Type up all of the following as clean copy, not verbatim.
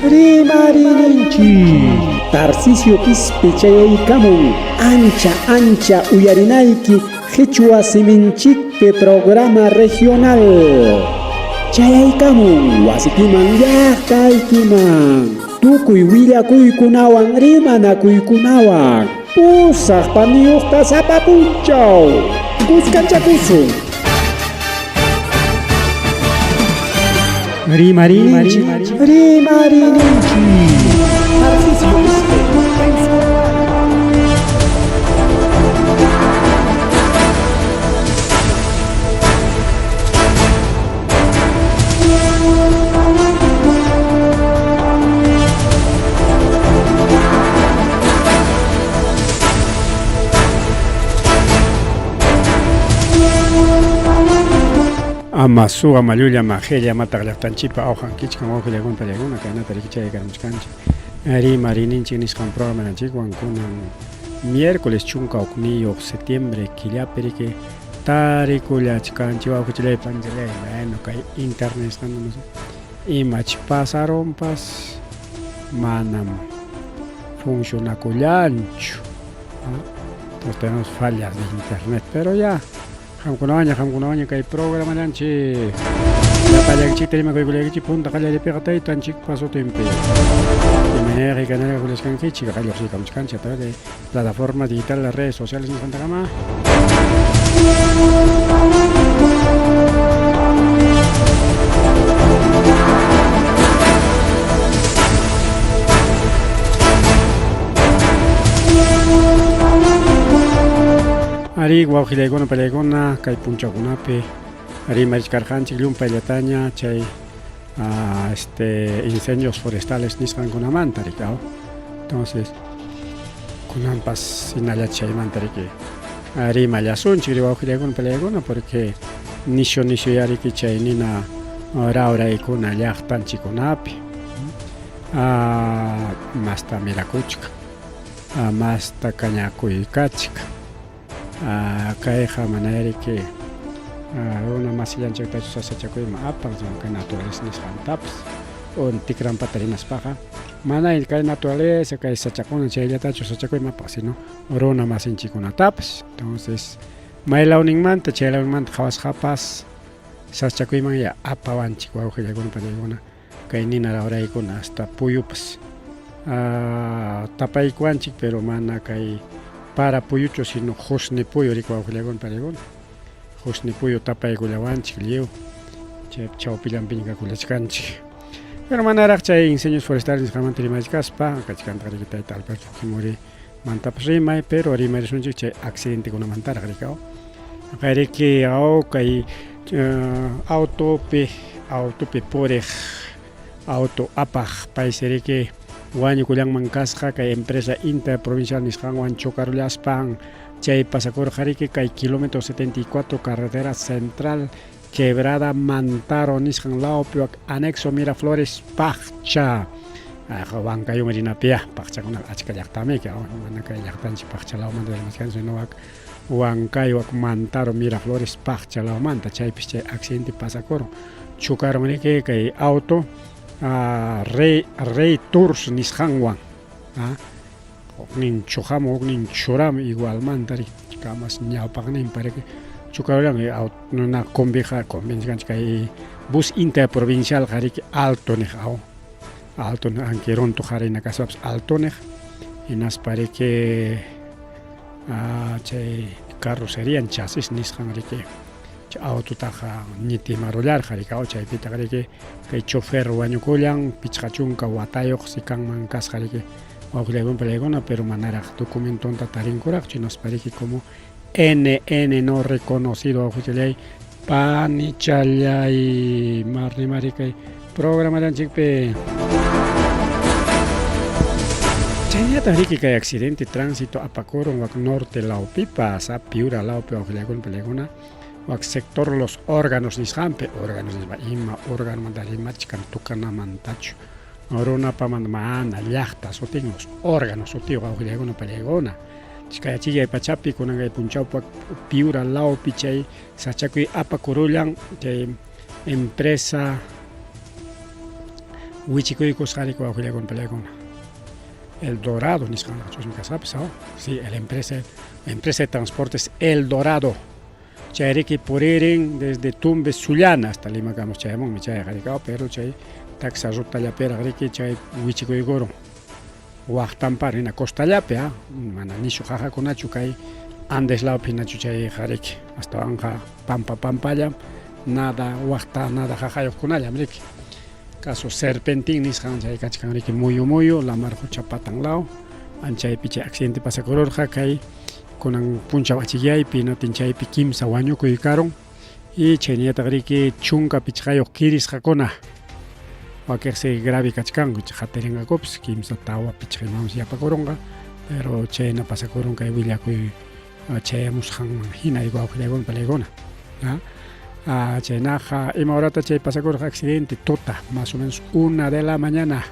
Rimarininchi Tarcisio Ispichayaykamun ancha uyarinayki Quechua Siminchikpe programa regional Chayaykamun wasikiman llaqtaykiman Tukuy willakuykunawan rimanakuykunawan Pusaq paniyuqta sapapunchaw Kuskachakusun Rimarininchi Tarcisio Amasuga Mayulla Magelia Mataglatanchipa Ojan Kichkan Ojagon Pelegona Canata Richa de Garamscanchi Rimarininchi Niscan programa en Chiguan Kunan miércoles chunka ocnillo septiembre Quiliaperique Tariculachcanchi Ojuchile Pangele bueno que internet estándonos y mach pasaron pas manam funciona culancho entonces tenemos fallas de internet pero ya Hamkunaña que hay programa lanchi la palanchi tenemos que colegio punta calle de pegata y tan chic paso tiempo de manera que canal con las canchas que hay los canchas a través de plataformas digitales las redes sociales en Santa Gama Ari guajilegona pelegona kai punchakunapi ari marichkarjanchik llumpa llataña chay incendios forestales nisqankunamanta rikao entonces kunanpas inallachaymanta riki ari mallasunchik guajilegona pelegona porque nisho yariki chay nina rauraykuna llaqtanchikunapi masta mirakuchka masta kañakuykachka Caeja manera que una masillancha que se hace chacoima apas que naturaleza ni santaps o ticran patarinas paja mana el que naturaleza que se chacona chaya tacho se chacoima pas sino orona más en chicona taps entonces maila uningmanta chela uningmanta jawas japas se chacoima ya apawan chico auge ya con palegona que ni nada ahora con hasta puyupas tapay cuanchic pero mana que para puyucho sino hosne puyo rico aguilegón paregón hosne puyo tapa de gulawanchi liu chao pilampinica culachcanchi pero manera chay incendios forestales jamante rimay caspa cachcanta riquita y tal pero mori mantap rimay pero rimay es un chay accidente con una mantara ricao acá que au kai autope porej auto apaj paisere que Guaño Kulang Mancasja, que empresa interprovincial Nishanguan Chocarulaspan, Chay Pasacor Jarique, que hay kilómetro 74, carretera central, quebrada Mantaro, Nishan Laopioc, anexo Miraflores, Pacha. Banca yo Marina Pia, Pacha con la Achcayactame, que ahora van a caer Yactanchi, Pacha la Omanda de Mascanso, Novak, Huancayo, Mantaro, Miraflores, Pacha la Omanda, Chay Piche, accidente Pasacoro, Chocaron que hay auto. Rey Tours Nishanguan nin chojamo nin choram igual mantari camas ñawpaqnin para que chukaran una conveja convención que bus interprovincial que alto anqueron tu jarina casabs alto y nas para que carrocería chasis Nishan que auto taja niti marullar jarikao chay pita que chofer wañu kulang pichachunka watayoq sikan mankas jarike aulegon pelegona pero manera documento tarin kurak chinos pariki como NN no reconocido aujelay panichalay marni marikay programa dan chikpe chaya tariki kay accidente tránsito apacoro wak norte laupipa sa piura laupe aulegon pelegona Wak sector los órganos nishampe órganos nisma órgano mandarima chican tucana mantacho orona pamandmana llaqta sotin los órganos sotigo augelegona pelegona chica chilla pachapi con un punchau piura lao pichay sachakui apa kurullan empresa Huichicuicos Jarico Ajuliagon Pelegona. El Dorado, Niscan, sí, la empresa de transportes El Dorado. Chayriki Puririn desde Tumbes Sullana hasta Lima, Camos Chayamón, Michay Jaricao, pero Chay, Taxa Ruta Yapera, Riki, Chay, Huichicuigoro. Huachtampar en la costa Yapea, Mananishu Jaja con Achucay, Andes Lao Pinachuchay Jariki, hasta Anja Pampa Pampaya, nada, Huachta, nada Jajayo con Ayamriki. Caso Serpentín, Niscan, Chay Cachcanriki, Muyo, la Marjo Chapatan Lao, Anchay Piche accidente pasa Cororja, Cay. Con un puncha bachillay, pina tinchay pikim sawaño kuikaron y chenieta griki chunka pichayo kiris jakona. O que se grave cachcan, jaterenga cops, kim satawa pichimamos ya pacoronga, pero chena pasa coronga y willia kui chemus han hina igual que legon pelegona. Chenaja, y morata che pasa coronga accidente tota, más o menos 1 de la mañana.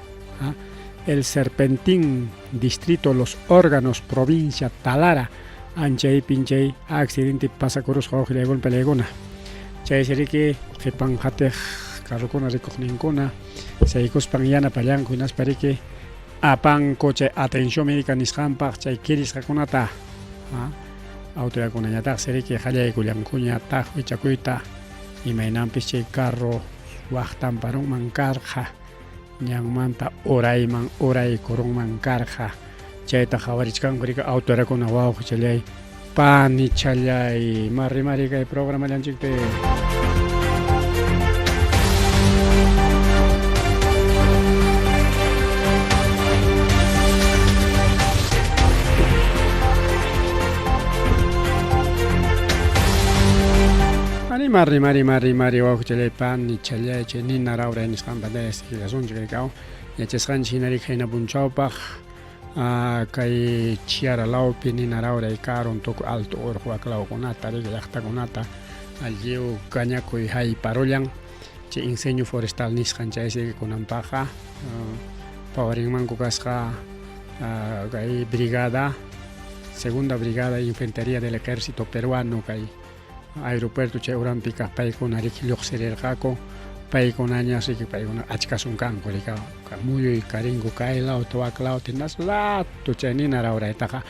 El Serpentín, distrito Los Órganos, provincia Talara. Anchay pinchay accidente pasa corus hoja de golpe legona. Chay seriki jepan hate carrocona recognincona. Seikos pangiana payan kuinas parike. Apan coche atención médica nishampa chay kiris jaconata. Auto ya kunanyata seriki jaya kuyankunya ta huichakuita. Y mainan piche carro wachtan parong mancarja. Nyang manta oray korong mancarja. Chayta jawarichkan kurika autora kuna wau chalay pani chalay mari kay programa lanchikte. Ani mari wau chalay pani chalay chenin narawra niskan bades kilazon chikao yacheskan chinari kayna bunchawpaj. Kay chiara lao pinina raura y caron toco alto or huaclao conata yachta conata al llevo cañaco y hay parolan che incendio forestal niscancha ese con ampaja pavarin manco casca kay brigada segunda brigada de infantería del ejército peruano kay aeropuerto che urampica pay con ariquillo serer jaco pay con años y que pay con achcasun canco le cao muy caringo kaila o toaclao tinas la tu chenina ahora etaja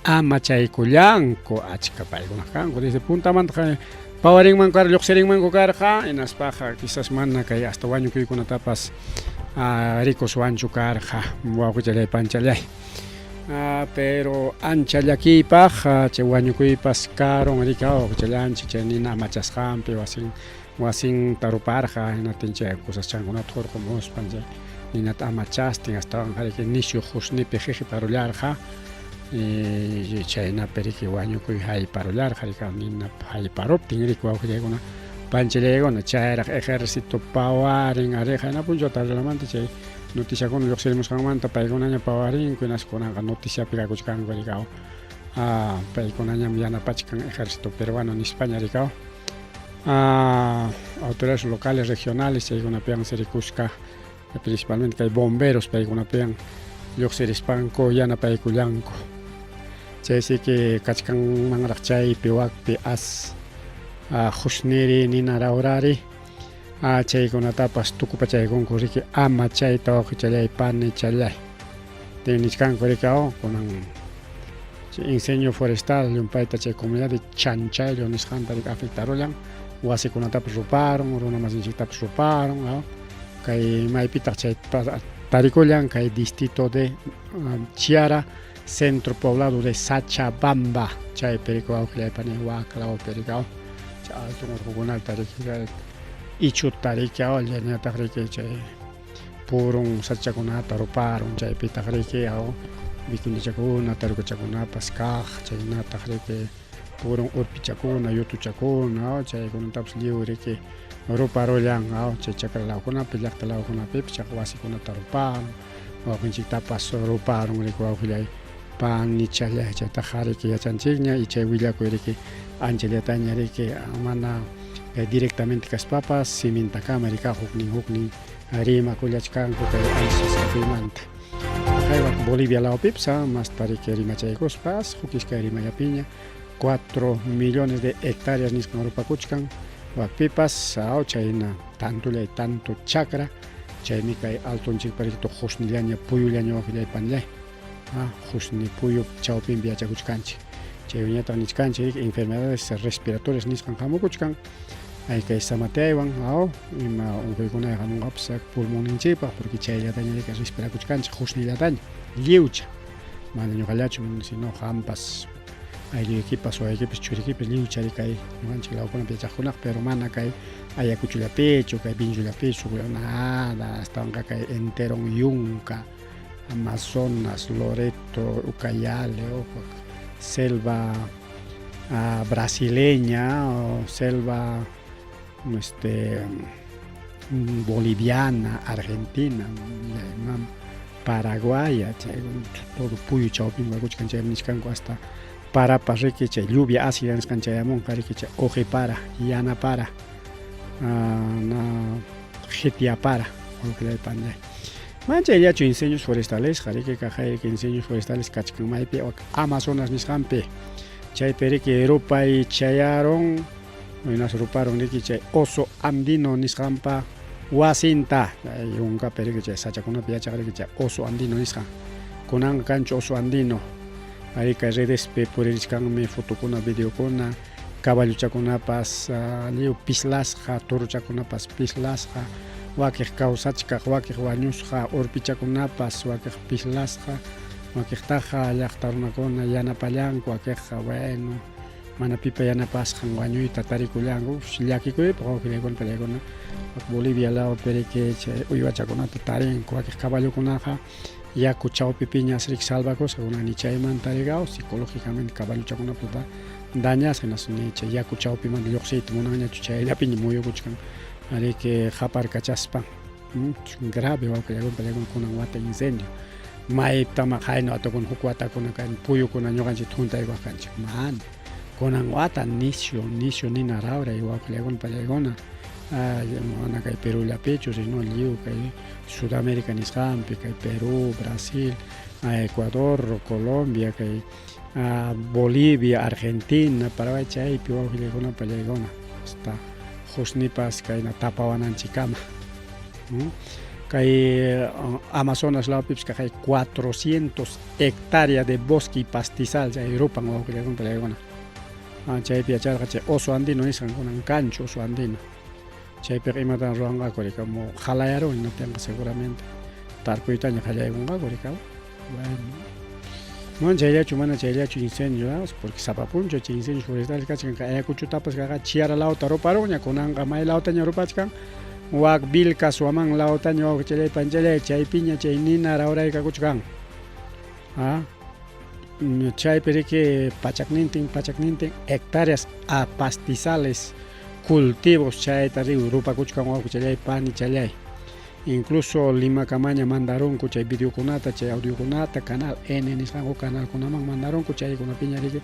ama chay kuyanko achka pay con canco desde punta manta pawaring man kar loksering man ko karja en aspaja quizás manna kay hasta baño que con tapas rico suancho karja guau que panchalay pero ancha aquí paja che baño que pascaron ricao que lanchi chenina machas jampe wasin taruparja en atenche cosas changona tor como spanje ninat amachasting hasta que nisio husni pejeje parollarja y chayna periki waño kuy hay parollarja rika nina hay paropting riko awjegona panchelegona chayra ejército pawaring areja na punjo tarlamante chay noticia con lo que seremos jamanta paigona nya pawaring kunas kona noticia pira kuchkan rikao paigona nya miana pachkan ejército peruano en España rikao autoridades locales, regionales, hay una pean sericusca, principalmente que hay bomberos, hay una pean, yo serispanco, yana paiculanco. Chay que cachcan mangrachay, piwak, pias, husneri, ninaraurari, chay con tapas, tucupachay con curriqui, amachay, tauchalay, pan, chalay. Tenichcan coricao con incendio forestal, un paita chay comunidad de chanchay, lo niscanta de afectarolan. Wasi kuna tapos ruparon, uruna mas insik tapos ruparon, kay maipita chay tarikolan kay distrito de Chiara, centro poblado de Sachabamba, chay perico auclay panewa, clavo pericao, chay tunor kukunal tarikika, ichu tarikao, llena tarike chay purong Sachakunata ruparon, chay pita tarikao, bikini chakuna, taruko chakuna, paskaj, chay na tarike. Purong urpichakuna, yutuchakuna, chay con taps libre que ruparoyan, chay chakala kuna, pilaktala kuna, pichakawasi kuna tarupan, o pinchita paso ruparon, rico auxiliar, pan ni chalya, chay tajari que ya chanchigna, y chay huilla que anchelia taña que mana directamente cas papas, siminta camarika, hukning, arima, kullachkan, que ansis capimanta. Bolivia la opipsa, más tarike rima chay cospas, hukiska rima ya piña. 4 millones de hectáreas niscan Europa Kuchkan, Pipas, Chayna, tanto chakra, chaymi kay altonchik parito husnillaña puyullaña wawqillaypanllay husni puyu chawpinpi yachakuchkanchik chayñataq nichkanchik enfermedades respiratorias nisqan hamukuchkan kay samataywan ima unquykunaqa hamunqapas pulmonninchikpaq porque chayllataña respirakuchkanchik husnillataña lliwcha mana ñuqallachu sino hampas ayllukipas wawaykipas churikipas lliwchari kay ñuqanchik lawkunapi yachaqkunaqa pero mana kay Ayacuchulapichu, kay Pinchulapichu, nada, hasta kay Enterón Yunca, Amazonas, Loreto, Ucayale, selva brasileña o selva boliviana, argentina, paraguaya, todo puyo chawpin wakuchkan chaymiskanku hasta Parapa riki chay lluvia ácida niskanchayamunqa riki chay ojipara, yanapara, jetiapara, uqllaypanlay. Manchayllachu incendios forestales, jariki kajayki incendios forestales kachkanmaypi Amazonas nisqanpi chaypi riki Europa y chayaron, ruparon riki chay oso andino nisqanpa wasinta yunkapi riki chay sachakunapi yachaq riki chay oso andino nisqan kunanqa kanchu oso andino. Arika redespi puririshkanmi fotokuna, videokuna, caballuchakunapas liu pislasqa, toruchakunapas pislasqa, wakiq kawsachkaq, wakiq wañusqa, urpichakunapas wakiq pislasqa, wakiqtaqa llaqta runakuna yanapallanku, wakiqqa bueno, mana pipa yanapasqan wañuyta tarikullanku, llakikuypaq wawqiykuna pallaykuna, Bolivia lao periki uywachakunata tarinku, wakiq caballukunaqa yaku chawpi piñas rik salvakusqa ni chaymanta rigaw psicológicamente caballuchakunaputa dañasqa ni chay yaku chawpimanta lluqsiyta munanñachu chayllapiña muyukuchkan ariki haparkachaspa grave wawqiykuna kunan wata incendio mayptama hayna watakuna huk watakuna kan puyukuna ñuqanchik thuntaykuq kanchik mana kunan wata nisyu nina rawray wawqiykuna pallaykuna mana kay Perullapichu sino liu kay Sudamérica nisqanpi kay Perú, Brasil, Ecuador, Colombia, kay Bolivia, Argentina, Paraguay chaypi wawqiykuna pallaykuna hasta husnipas kayna tapawananchikama. Kay Amazonas lawpipas kay 400 hectáreas de bosque y pastizal chay rupan wawqiykuna pallaykuna. Chaypi yacharqa chay oso andino nisqan kunan kanchu oso andino. Chaypiqa imatan ruwanqaku como halayaruni notenqa seguramente tarpuytaña qallaykunqaku rikaw bueno chayllachu mana chayllachu incendios porque sapapunchu chay incendios forestales kachkan Ayacuchutapas kaqa Chiara lawta ruparuqña kunanqa may lawtaña rupachkan wak Vilcas Suaman lawtaña wawqichallaypanchalay chaypiña chay nina rawraykakuchkan chaypi riki pachaknintin hectáreas a pastizales cultivos chayta riu rupakuchkan wawqichalay pani chalay incluso Lima Camaña mandarunku chay videokunata chay audiokunata canal N nisqanku canalkunaman mandarunku chaykunapiña riki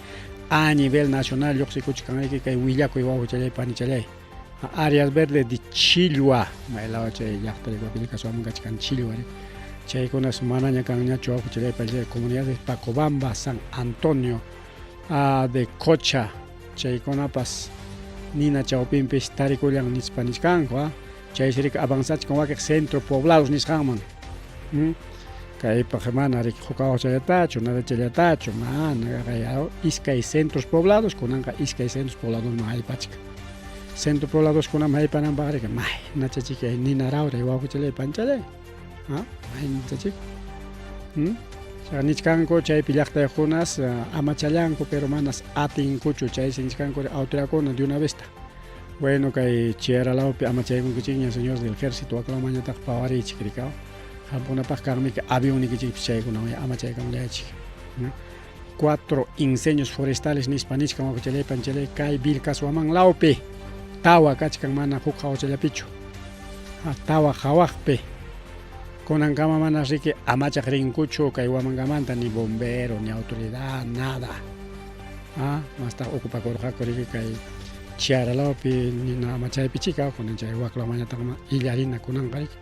a nivel nacional lluqsikuchkan riki kay willakuy wawqichalay pani chalay áreas verdes de Chillua maylawa chay llaqta Vilcasuaman kachkan Chillua chaykunas manaña kanñachu wawqichalay pani comunidades Pacobamba, San Antonio de Cocha chaykunapas nina chawpinpis tarikullan nispa nisqanku chaysi riki avanzachkan wakiq centro poblados nisqanman kaypaq mana riki huk chayatachu nada chayatachu mana kay iskay centros poblados kunanqa iskay centros poblados haypachka centro poblados kunan haypananpaq riki mayna chachik nina rawray wawqichalay panchalay mayna chachik nichkanku chaypi llaqtaykunas amachallanku pero manas atinkuchu chaysi nichkanku autoridadkuna de una vez bueno kay Chiara lawpi amachaykunkichikña señores del ejército waklamañataq pawarichik rikaw hampunapaq kanmi avión nikichikpis chaykunawan amachaykamullaychik 4 incendios forestales nispa nichkan wawqichallaypanchalay kay Vilcasuaman lawpi tawa kachkan mana huk hawchallapichu tawa hawaqpi kunankama mana riki amachaq rinkuchu kay wamankamanta ni bombero ni autoridad nada masta ocupakurqaku riki kay Chiara lawpi nina amachaypichika kunan chay waklamañataqma illarina kunanqa riki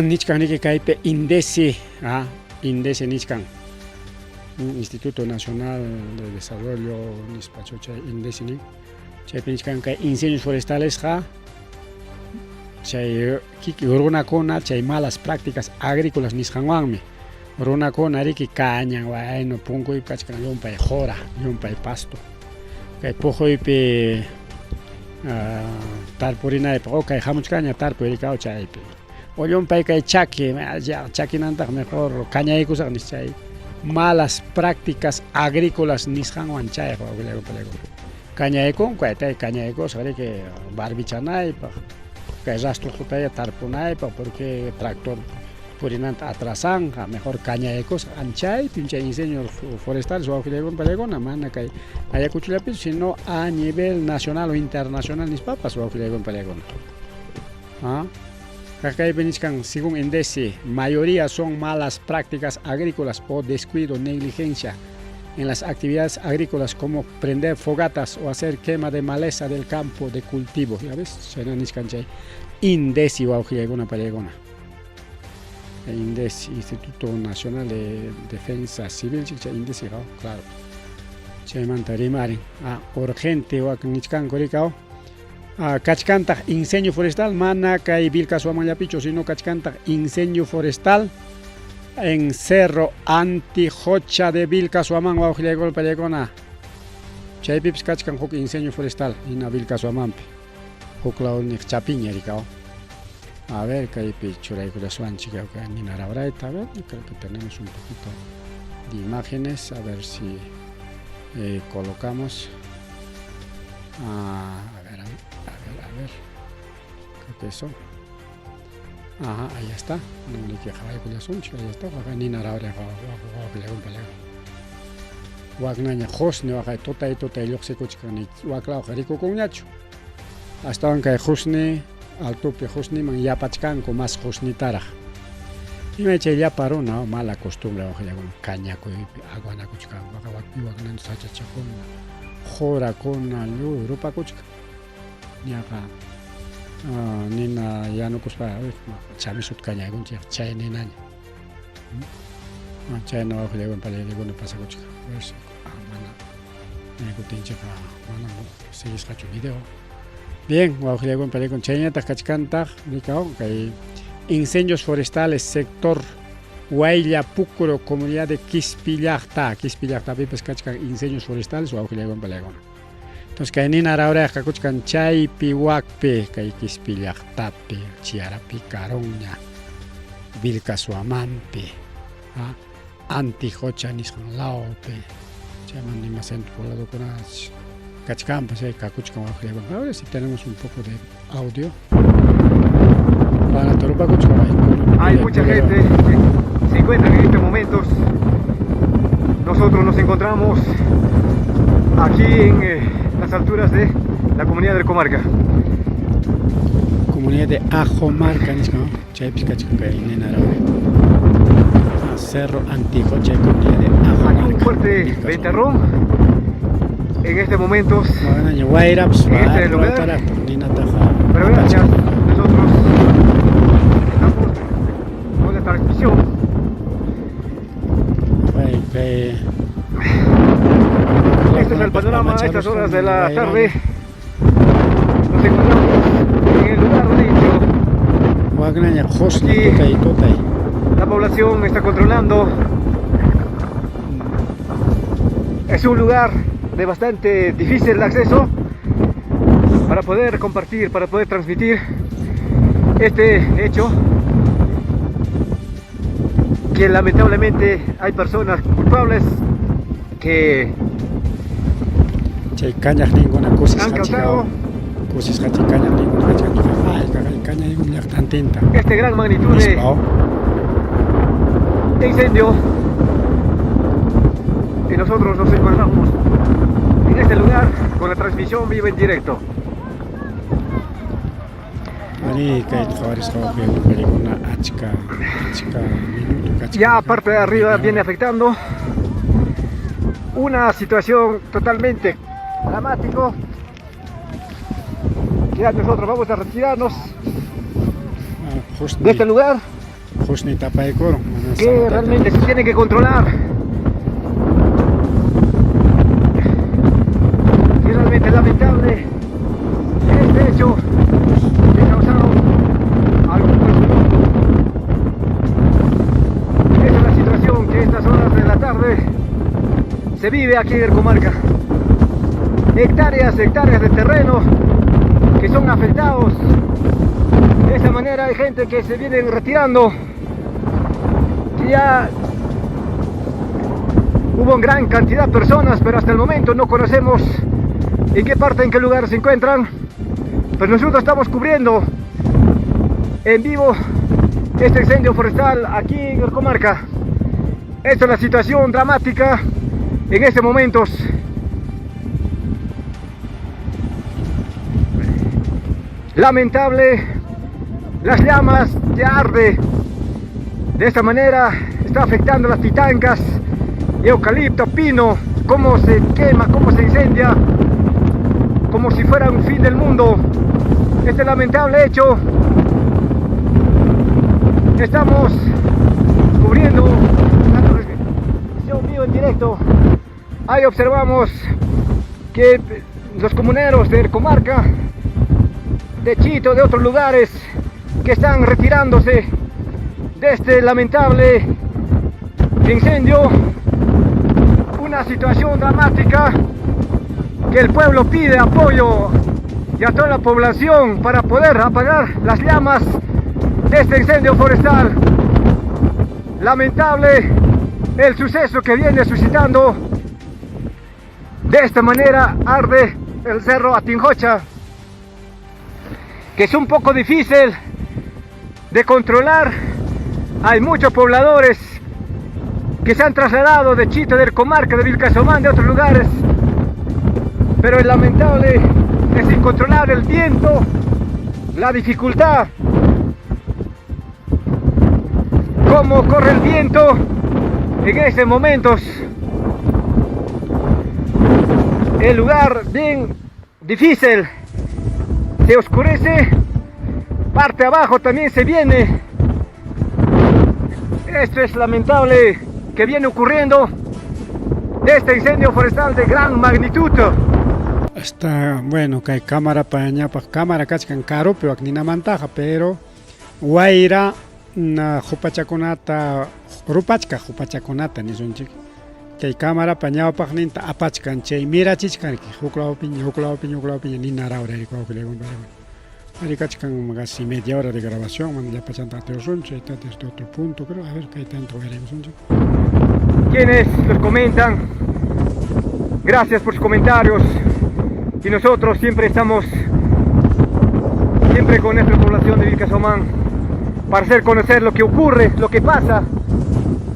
nichkan riki kaypi INDECI nichkan Instituto Nacional de Desarrollo nispachu chay INDECI nin chaypi nichkan kay incendios forestales chay runakuna chay malas prácticas agrícolas nisqanwanmi runakuna riki caña wayno punkuypi kachkan llumpay jora llumpay pasto kay pukuypi tarpurinaypaq o kay hamuchkaña tarpuy rikaw chaypi o llumpay kay chakinantaq mejor cañaykusaq nis chay malas prácticas agrícolas nisqanwan chayqa wawqillaykuna cañaykun kaytay cañaykusaq riki barbichanaypaq kay rastro tarpunaypaq porque tractor purinanta atrasanqa mejor cañaykusaq anchaypi chay incendios forestales wawqillaykuna mana kay ayakuchullapi sino a nivel nacional o internacional nispapas wawqillaykuna Kaypi niskan según INDECI mayoría son malas prácticas agrícolas o descuido negligencia en las actividades agrícolas como prender fogatas o hacer quema de maleza del campo de cultivo. ¿Ya ves? Suena niscanchay. INDECI wawqillaykuna pallaykuna. INDECI, Instituto Nacional de Defensa Civil, INDECI, claro. Chaymanta rimarin. Urgente wak niskanku rikaw. Kachkantaq incendio forestal mana kay Vilcashuamanllapichu sino kachkantaq incendio forestal en Cerro Antijocha de Vilcashuaman wawqillaykuna pallaykuna chaypipas kachkan huk incendio forestal hina Vilcashuamanpi huk lawniq chapiña rikaw a ver kaypi churaykullaswanchik ninaraurayta a ver creo que tenemos un poquito de imágenes a ver si colocamos a ver, creo que eso. Ajá, ahí está. No le quejaba con la soncha, ahí está. Acá ni nada ahora Wagnaña Josne, acá tota y loxe cochcani. Waklao jarico con nacho. Hasta aunque Josne, al tope Josne, man ya pachcan con más Josne tara. Y me eché ya para una mala costumbre, ojalá con caña, con agua na cochcan. Wagnan sacha chacón, jora con alu, ropa cochcan. Niaka nina ya no kuspa chami sut caña con chay nina chay no ojalá con pallaykuna pasakuchka mana nekutinchika mana seguís hachu video bien ojalá con pallaykuna chayñataq kachkantaq rikaw kay incendios forestales sector Huaylla Pucro comunidad de Quispillaqtapipas kachkan incendios forestales ojalá con pallaykuna. Entonces kay ninarauraq kakuchkan chaypi wakpi kay Quispillaqtapi Chiarapi Caroña Vilcashuamanpi Antijocha nisqan lawpi chayman nima centro pobladokuna kachkanpas kakuchkan wawqillaykuna. Ahora sí tenemos un poco de audio para torupakuchkan. Hay mucha gente que se encuentra en estos momentos. Nosotros nos encontramos aquí en las alturas de la comunidad de Comarca. Comunidad de Ajomarca, ¿no? Cerro Antijocha, comunidad de Ajomarca. Hay un fuerte ventarrón en estos momentos. En este lugar. Pero gracias, nosotros estamos con la transmisión. Este es el panorama a estas horas de la tarde. Nos encontramos en el lugar dicho. Aquí la población está controlando. Es un lugar de bastante difícil acceso para poder compartir, para poder transmitir este hecho, que lamentablemente hay personas culpables que han causado este gran magnitud de incendio, y nosotros nos encontramos en este lugar con la transmisión viva en directo. Ya parte de arriba viene afectando una situación totalmente dramático. Ya nosotros vamos a retirarnos de este lugar que realmente se tiene que controlar. Y realmente lamentable este hecho que causaron se vive aquí en el comarca. Hectáreas de terreno que son afectados. De esa manera hay gente que se viene retirando. Ya hubo gran cantidad de personas, pero hasta el momento no conocemos en qué parte, en qué lugar se encuentran. Pero nosotros estamos cubriendo en vivo este incendio forestal aquí en el comarca. Esta es la situación dramática en estos momentos. Lamentable, las llamas ya arde. De esta manera está afectando las pitancas, eucalipto, pino, cómo se quema, cómo se incendia, como si fuera un fin del mundo. Este lamentable hecho estamos cubriendo la transmisión vivo en directo. Ahí observamos que los comuneros de comarca, de Chito, de otros lugares, que están retirándose de este lamentable incendio. Una situación dramática que el pueblo pide apoyo y a toda la población para poder apagar las llamas de este incendio forestal. Lamentable el suceso que viene suscitando. De esta manera arde el cerro Atinjocha, que es un poco difícil de controlar. Hay muchos pobladores que se han trasladado de Chito, del comarca, de Vilcasomán, de otros lugares, pero el lamentable es incontrolable el viento, la dificultad, cómo corre el viento en estos momentos. El lugar bien difícil, se oscurece, parte abajo también se viene. Esto es lamentable que viene ocurriendo de este incendio forestal de gran magnitud. Está bueno que hay cámara para allá, para cámara casi que caro, pero aquí no mantaja, pero guaira na jupachaconata, rupachka jupachaconata ni son chico. Que hay cámara para allá para ninta apachkan che mira chichkan que juclao piña ni nara ahora y cuau que le compra. Ahí cachcan casi media hora de grabación, man ya pasan tanto son che está desde otro punto, creo a ver qué tanto veremos un chico. Quienes los comentan, gracias por sus comentarios. Y nosotros siempre estamos con nuestra población de Vilcasomán para hacer conocer lo que ocurre, lo que pasa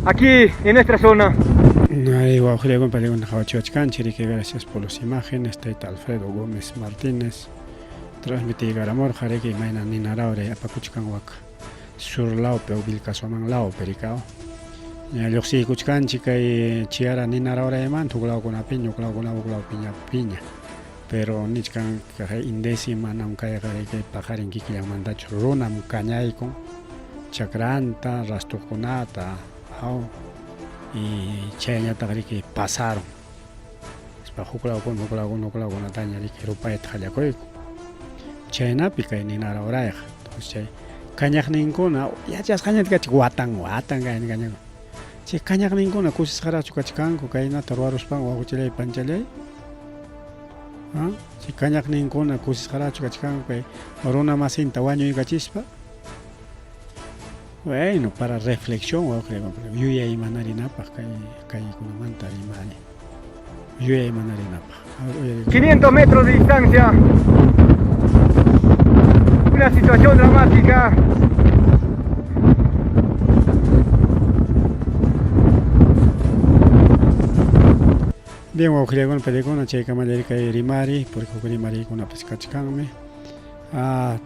aquí en nuestra zona. Gracias por las imágenes. Está Alfredo Gómez Martínez. Transmití Garamor, Jareki, Maina, Ninaraure, Apacuchcanhuac, Sur Lao, Peu Vilcasomán, Lao, Pericao. Los sí, Cuchcan, Chica y Chiara, Ninaraure, Man, Tuglao con Apiño, Clau con Agua, Piña. Pero Nichkan, indécima, Namkaya, que pajar en Kiki, Mandacho, Runam, Cañaico, Chakranta, Rastoconata, y Chaya Tagriki pasaron. Es para Juclao con Nataña, que Rupaet Jayacoico. Chayna pica ni nara oraya. Entonces, Cañac ninguna, ya cañas que guatan, caña. Si cañac ninguna, cusis jaracho cachcanco, caína, taruaros pan, guachuchele, panchele. Si cañac ninguna, cusis jaracho cachcanco, oruna más intawaño y cachispa. Bueno, para reflexión, yo ya hay manarina para calle con manta y mani. Yo ya hay manarina para 500 metros de distancia. Una situación dramática. Bien, voy con pelegona, checa maderica y rimari, porque rimari con una pescachcanme.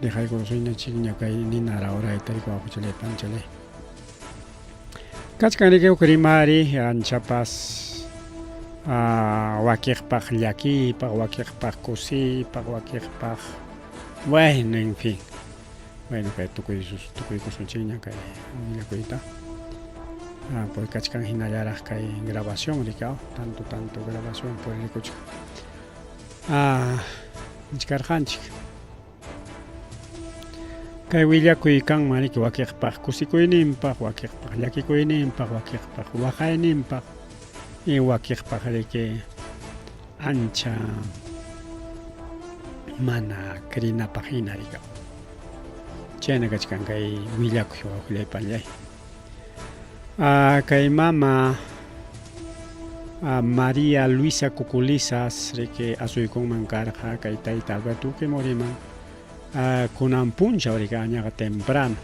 Deja con los niños chiquiños que hay ni nada ahora y tal como chile panchale. Cachcan que rimari, anchapas, wakirpach yaki, pa wakirpach cosi, pa wakirpach. Bueno, en fin. Bueno, que tú con su chiquiña que la cuita. Por cachcan hinayaras que hay grabación, ricao, tanto grabación por el coche. Chkarhanchik. Kay willa kuikan mani ki wakirpach kusikuinimpa, wakirpach yakikuinimpa, wakirpach wakaininpa. y wakiqpaq riki ancha mana krinapaq hina rika chayna kachkan kay willakuq wawqillaypallay kay mama María Luisa Cuculizas riki asuykunman karqa kay tayta Alberto Fujimoriman kunan puncha rika añaqa temprano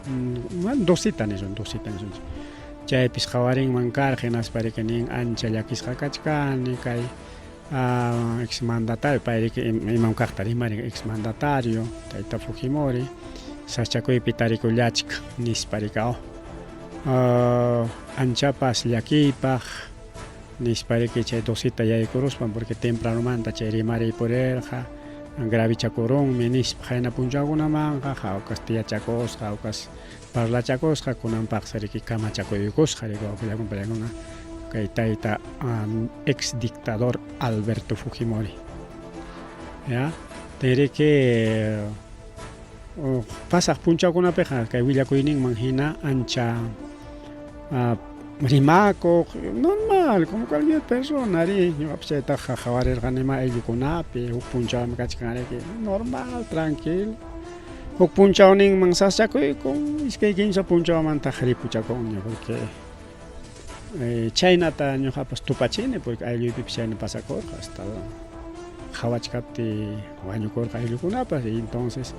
2 nison chaypis qawarinman karqa hinaspa nin ancha llakisqa kachkani kay exmandatario payriki imam kaqta rimari exmandatario tayta Fujimori sachakuypi tarikullachka nispa rika anchapas llakiypaq nispa riki chay 2 yaykuruspan porque tempranomanta chay rimari purerqa gravichakurunmi nispa qayna punchawkunamanqa hawkas tiyachakusqa hawkas parlachakusqa kunanpaqsa riki kamachakuykusqa riki wawqillakunpallakuna kay tayta ex dictador Alberto Fujimori ya tayriki pasaq punchawkunapiqa kay willakuyninman hina ancha rimakuq normal como cualquier persona ri ñuqapish chaytaqa qawarirqanima ayllukunapi huk punchawmi kachkanriki normal tranquilo huk punchawninman saschakuykun iskay kimsa punchawmantaq ripuchakunña porque chaynata ñuqapas tupachini porque aylluypipish chayna pasakurqa hasta qhawachkapti wañukurqa ayllukunapas y entonces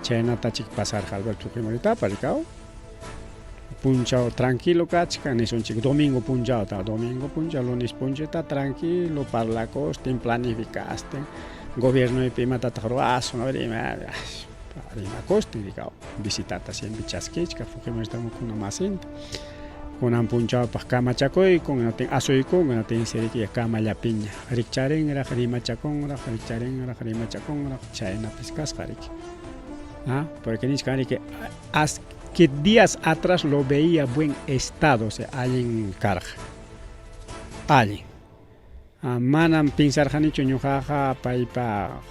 chaynatachik pasarqa Alberto Fujimoritapas rikaw punchaw tranquilo kachka nisunchik domingo punchaw lunes punchata tranquilo parlakosten planificasten gobiernopi imatataq ruwasun rimakosten rikaw visitata siempre chaskichka Fujimoritamukuna masinta kunan punchawpaq kamachakuykun asuykun tinseriki kamallapiña rikcharinraq rimachakunraq chaynapis kasqa riki porque nishkanriki que días atrás lo veía buen estado, o sea, allin karqa allin manam pensarqanichu ñuqaqa paypa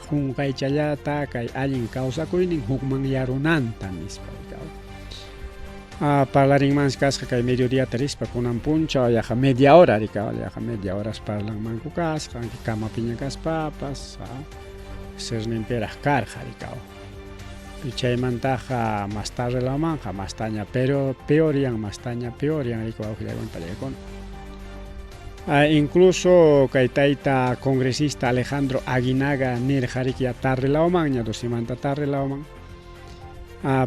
qunqaychallata kay allin kawsakuynin hukman yarunanta nispa parlarinmans kasqa kay mediodíata rispa kunan punchaw yaqa media hora rikaw yaqa media horas parlanmanku kasqa kamapiña kaspapas sirninpiraq karqa rikaw chaymantaqa más tarde la manja mastaña pero peorian rika wawqillaykunpallayakuna incluso kay tayta congresista Alejandro Aguinaga nirqa riki tarde lawmanña 2 tarde lawman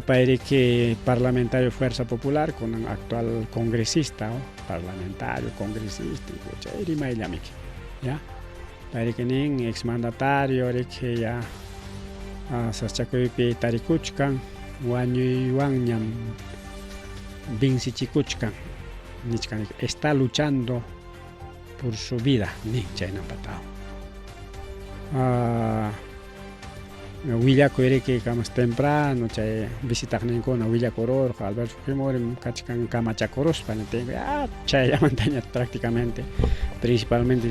payriki parlamentario Fuerza Popular kunan actual congresista parlamentario congresista chay rimayllamiki ya payriki nin exmandatario riki ya saschakuypi tarikuchkan wañuywanñam vinsichikuchkan nichkan está luchando por su vida nin chaynapataw willakuyrinki kamas temprano chay visitaqninkuna willakururqa Alberto Fujimori kachkan kamachakuruspa chayllamantaña prácticamente principalmente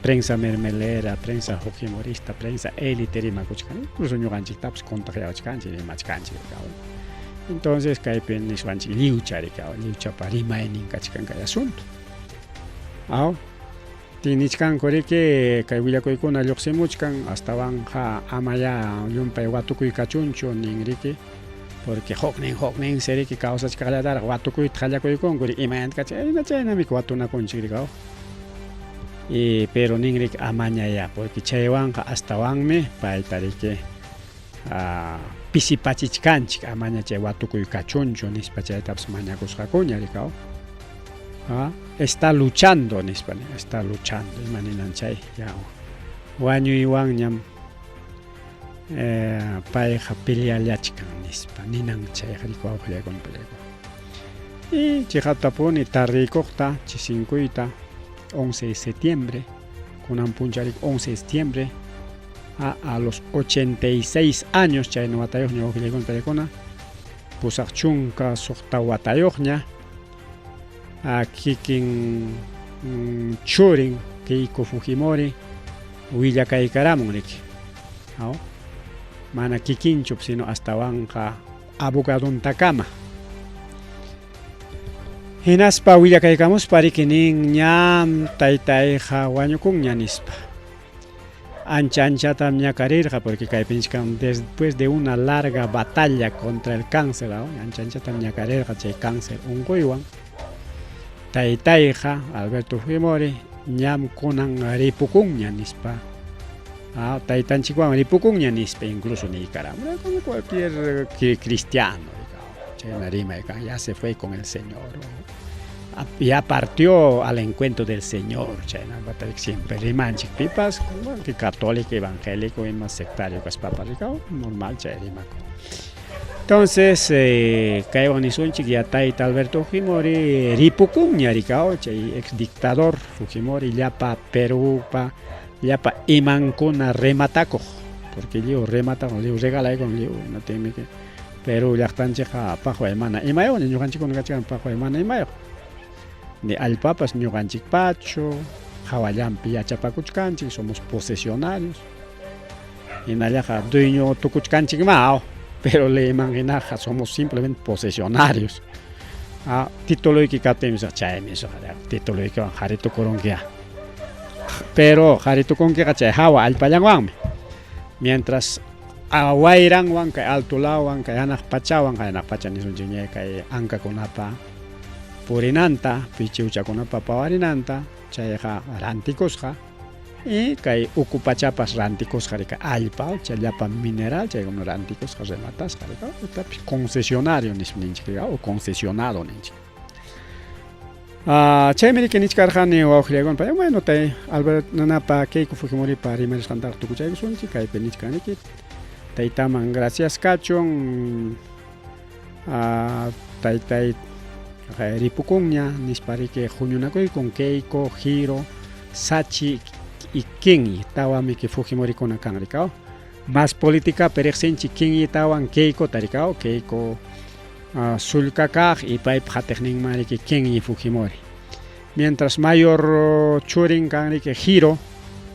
prensa mermelera, prensa fujimorista, prensa élite rimakuchkan incluso ñuqanchiktapas contagiawachkanchik rimachkanchik entonces kaypi nishwanchik liucha liuchapa rimaynin kachkan kay asunto tinichkanku riki kay willakuykuna lluqsimuchkan astawan amaya llumpay watukuykachunchu nin riki porque huknin seriki kawsachkaqllataraq watukuyta qallakuykunku imayanta chaynamik watunakunchik rikaw pero nin riki amañaya porque chaywanqa astawanmi payta riki pisipachichkanchik amaña chay watukuykachunchu nispa chaytapas mañakusqakuña rikaw está luchando nispani está luchando imaninan chay wañuywanñam payqa peleallachkan nispa ninan chay riki wawqillaykunpallayku y chiqaptapuni tarikuqta chisinkuyta 11 de septiembre kunan puncharik 11 de septiembre a los 86 años chayna watayuqña wawqillaykunpallaykuna pusaq chunka suqta watayuqña kikin churin Keiko Fujimori willakaykaramun riki mana kikinchup sino astawanqa abogaduntakama Hinaspa willakaykamos parikinin ñam taytayqa wañukun ñanispa. Ancha ñakarirqa porque kaypinchkan después de una larga batalla contra el cáncer, ancha ñakarirqa chay cáncer unquywan. Taytayqa Alberto Fujimori ñam kunan ripukunña nispa. Taytanchikwan ripukunña nispa incluso Nicaragua, como cualquier cristiano, chayna rimayqa ya se fue con el Señor. Ya partió al encuentro del Señor, chayna batarik siempre rimanchik pipas, como que católico, evangélico y más sectario que es paparicao, normal chay rimako. Entonces, kaywan nisunchik ya tayta Alberto Fujimori ripukunña rikao, chay ex dictador Fujimori llapa Perupa, llapa imankuna rematakoq, porque liu rematakoq, liu regalaykoq, liu no temi que Perú llaqtanchikqa paqwa imana imayoq, ñuqanchikuna kachkan paqwa imana imayoq. Ni allpapas ñuqanchikpachu, hawallampi yachapakuchkanchik, somos posesionarios. Hinallaqa dueño tukuchkanchikma, pero le imaginaja somos simplemente posesionarios. Tituluyki kaptimis chaymi tituluykiwan qaritukurunkiqa. Pero qaritukunkiqa chay hawa allpallanwanmi. Mientras wayranwan kay altulawan kay hanaq pachawan, kay hanaq pacha nisunchik ña kay ankakunapa purinanta, pichiuchakunapa pawarinanta, chayqa rantikusqa. Y kay uku pachapas rantikusqa rika allpa, chay llapa mineral, chaykuna rantikusqa rematasqa rika, concesionario nisninchik o concesionado ninchik. Chaymi rika nichkarqani wawqillaykunpa, bueno tay Albert nanapa Keiko Fujimoripa rimarisqantaqa tukuchaykusunchik, kaypi nichkaniki. Taytaman gracias kachun, taytay ripukunña nispariki huñunakuyku Keiko, Hiro, Sachi y Kingi tawami que Fujimori kuna kan rikao. Más política pereksinchi Kingi tawan Keiko tarikao, Keiko sulkakaj y paip hatekning mariki Kingi Fujimori. Mientras mayor churin kan rike Hiro,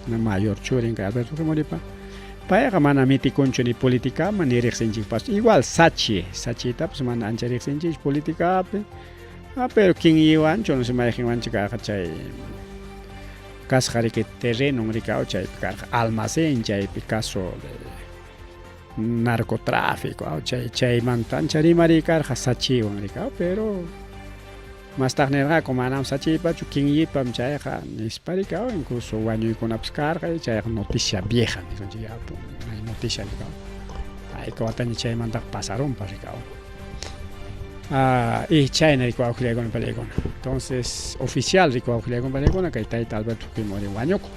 mayor churin kan Alberto Fujimori pa. Payqa mana mitikunchu ni política mani riqsinchik pas. Igual Sachi tapas mana ancha riqsinchik política pe. Pero Kingi wancho no se mayajinwanchik chay kasqariki terreno rikao chay almacén chay caso de narcotráfico chay mantancha rimari karqa Sachiwan rikao, pero más tarde como manam Sachipachu Kingyipam chayqa nispa rikao, incluso wañuykunapas karqa chayqa noticia vieja nisunchik hay noticia rikao, haykawataña chaymanta pasarunpa rikao. Y chayna rikuwawqillaykunapa pallaykuna. Entonces, oficial rikuwawqillaykunapa pallaykuna kay tayta Alberto Fujimori wañuku.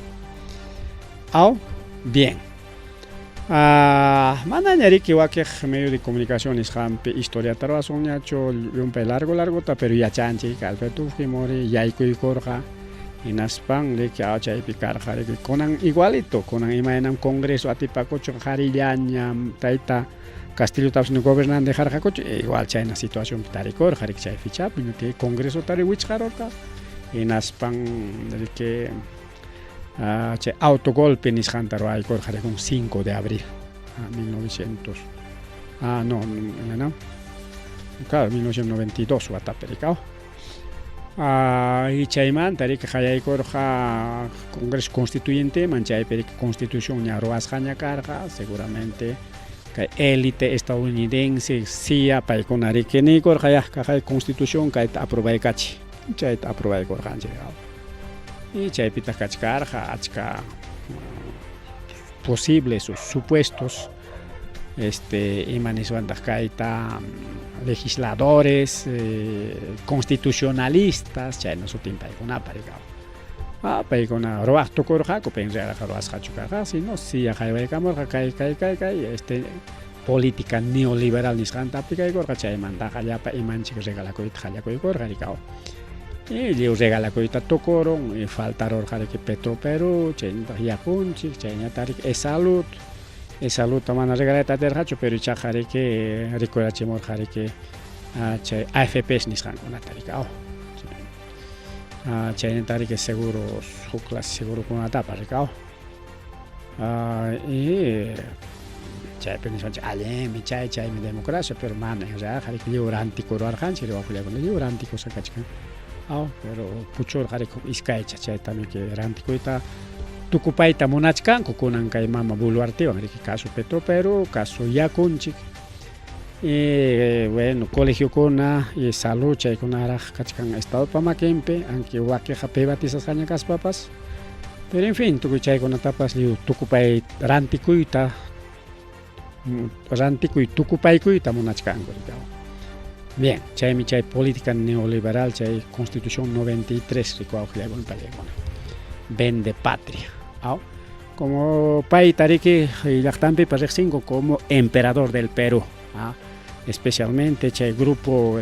Bien. Manaña riki wakiq medio de comunicación nisqanpi historiata ruwasunñachu llumpay largota, pero yachanchik Alberto Fujimori yaykuykurqa hinaspan riki chaypi karqa riki kunan igualito, kunan imaynam congreso atipakuchun qharillaña tayta Castillo tapsni gobernante dejarjacoche, igual chayna situación taricor, jarik chay fichapi, no que congreso tari wichjarorka, en aspan de que chay autogolpe nisjantaro aykor jarik un 5 de abril 1900, claro, 1992 watapericao. Y chayman tarik jayaykor congreso constituyente, manchay perik constitución ña roasjaña carga, seguramente élite estadounidense CIA paykuna rikinikor kay constitución kayta aprobaykachi chayta aprobaykorqanchik y chaypita kachkarqa achka posibles o supuestos imaniswantaq kayta legisladores constitucionalistas chayna sutin paykunapa rikao. Paykuna ruwaq tukurqaku penriaraqa ruwasqachu karqa, sino CIA haywaykamurqa kay política neoliberal nisqantapi kaykurqa chaymantaqa llapa imanchik regalakuyta hallakuykurqa rikao. Y lliw regalakuyta tukurun y faltarorqa riki Petroperú, chaynataq yakunchik, chayñatarik e-salud mana regalayta atirqachu, pero ichaqa riki rikurachimurqa riki chay AFPs nisqankunata rikao. Chaynatari seguros, huklas seguro kunatapa rikao. Y chaypi nisqanchik allimi chaymi democracia pero mana qhari libre antikurarqanchik riwakullakuna libre antikusa kachkan pero puchur qhari iskaycha chaytami que rantikuyta tukupayta munachkanku kunan kay mama Boluartewan riki caso Petropero caso Yakunchik y bueno colegiokuna y salud chaykunaraq kachkan estado Pamaquenpi aunque wakiqa privatizasqaña kaspapas pero en fin tukuy chaykunatapas tukupay rantikuyta rantikuy tukupaykuyta munachkanku rikawan bien chaymi chay política neoliberal chay constitución 93 rikuwaqllawan pallaykuna vende patria como payta riki llaqtanpipas riqsinku como emperador del Perú especialmente chay grupo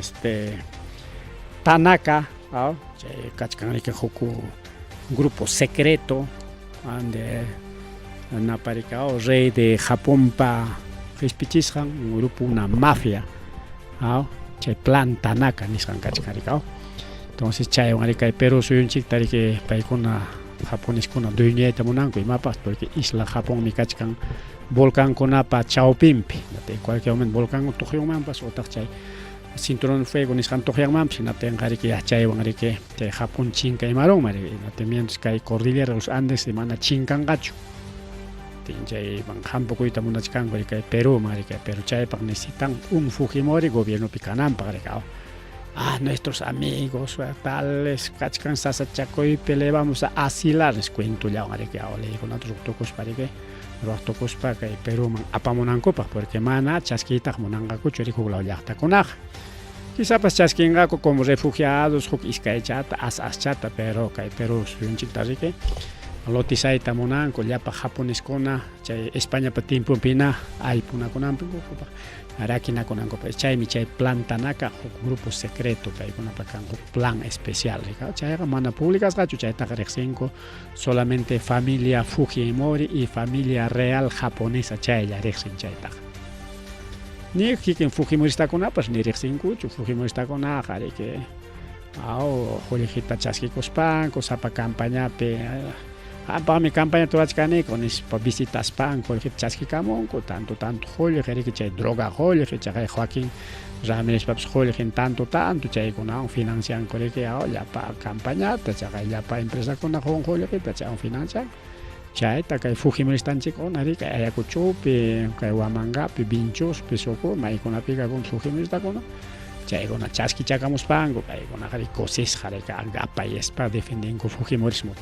Tanaka chay kachkan riki huk grupo secreto ande naparikao rey de Japonpa rispichisqan un grupo una mafia chay plan Tanaka nisqan kachkan rikao entonces chaywan riki Perú suyunchikta riki paykuna japoneskuna dueñayta munanku imapas porque isla Japón mi kachkan volcankunapa chawpinpi en cualquier momento volcán tuqyunmanpas otaq chay cinturón de fuego nisqan tuqyanmanpas hinatinqa riki chaywan riki chay Japón chinka imaronman riki mientras kay cordillera los Andes mana chinkanqachu chayman hampukuyta munachkanku riki Perúman riki pero chaypaq necesitan un Fujimori gobiernopi kananpaq riki nuestros amigos tales kachkan sasachakuypi le vamos a asilar les cuento llawan riki leykuna tukuspa riki ruwaqtukuspa kay Perúman apamunankupaq porque mana chaskiytaq munanqakuchu riki huk law llaqtakunaqa quizás chaskinqaku como refugiados huk iskaychata aschata pero kay Perú suyunchikta riki lotisayta munanku llapa japoneskuna chay Españapa tiempupina aypunakunanpaq rakinakunankupas chaymi chay plan Tanaka huk grupo secreto paykunapa kan huk plan especial chayqa mana publicasqachu chaytaqa riqsinku solamente familia Fujimori y familia real japonesa chaylla riqsin chaytaqa ni kikin Fujimoristakunapas ni riqsinkuchu Fujimoristakunaqa riki qullqita chaskikuspanku sapa campañapi mi campaña turachkaniku nispa visitaspanku qullqita chaskikamunku tanto qullqi riki chay droga qullqi chay Joaquín Ramírezpapas qullqin tanto chaykunawan financianku riki llapa campañata chay llapa empresakuna qullqita chaywan financianku chayta kay Fujimoristanchikkuna riki Ayacuchopi kay Huamangapi Vinchuspi Sucur maykunapiqa Fujimoristakuna chaykuna chaskichakamuspanku kaykunaqa riki kusisqa riki agapayespa defendinku Fujimorismuta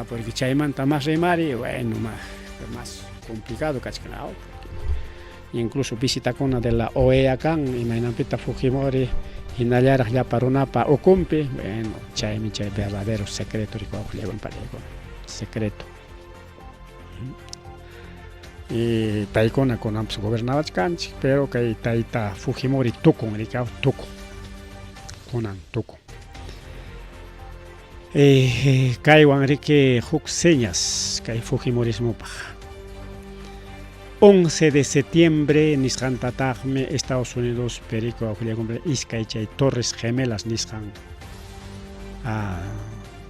porque chaymanta más rimari bueno más complicado kachkan incluso visitakuna de la OEA kan imaynanpita Fujimori hinallaraq llapa runapa ukunpi bueno chaymi chay verdadero secreto rikuwaqllawan pallaykuna secreto y paykuna kunapas gobernawachkanchik pero kay tayta Fujimori tukun rikaw tukun kunan tukun kaywan riki huk señas kay Fujimorismupaq 11 de septiembre nisqantataqmi Estados Unidos perico awqllakunpi iskay chay Torres Gemelas nisqan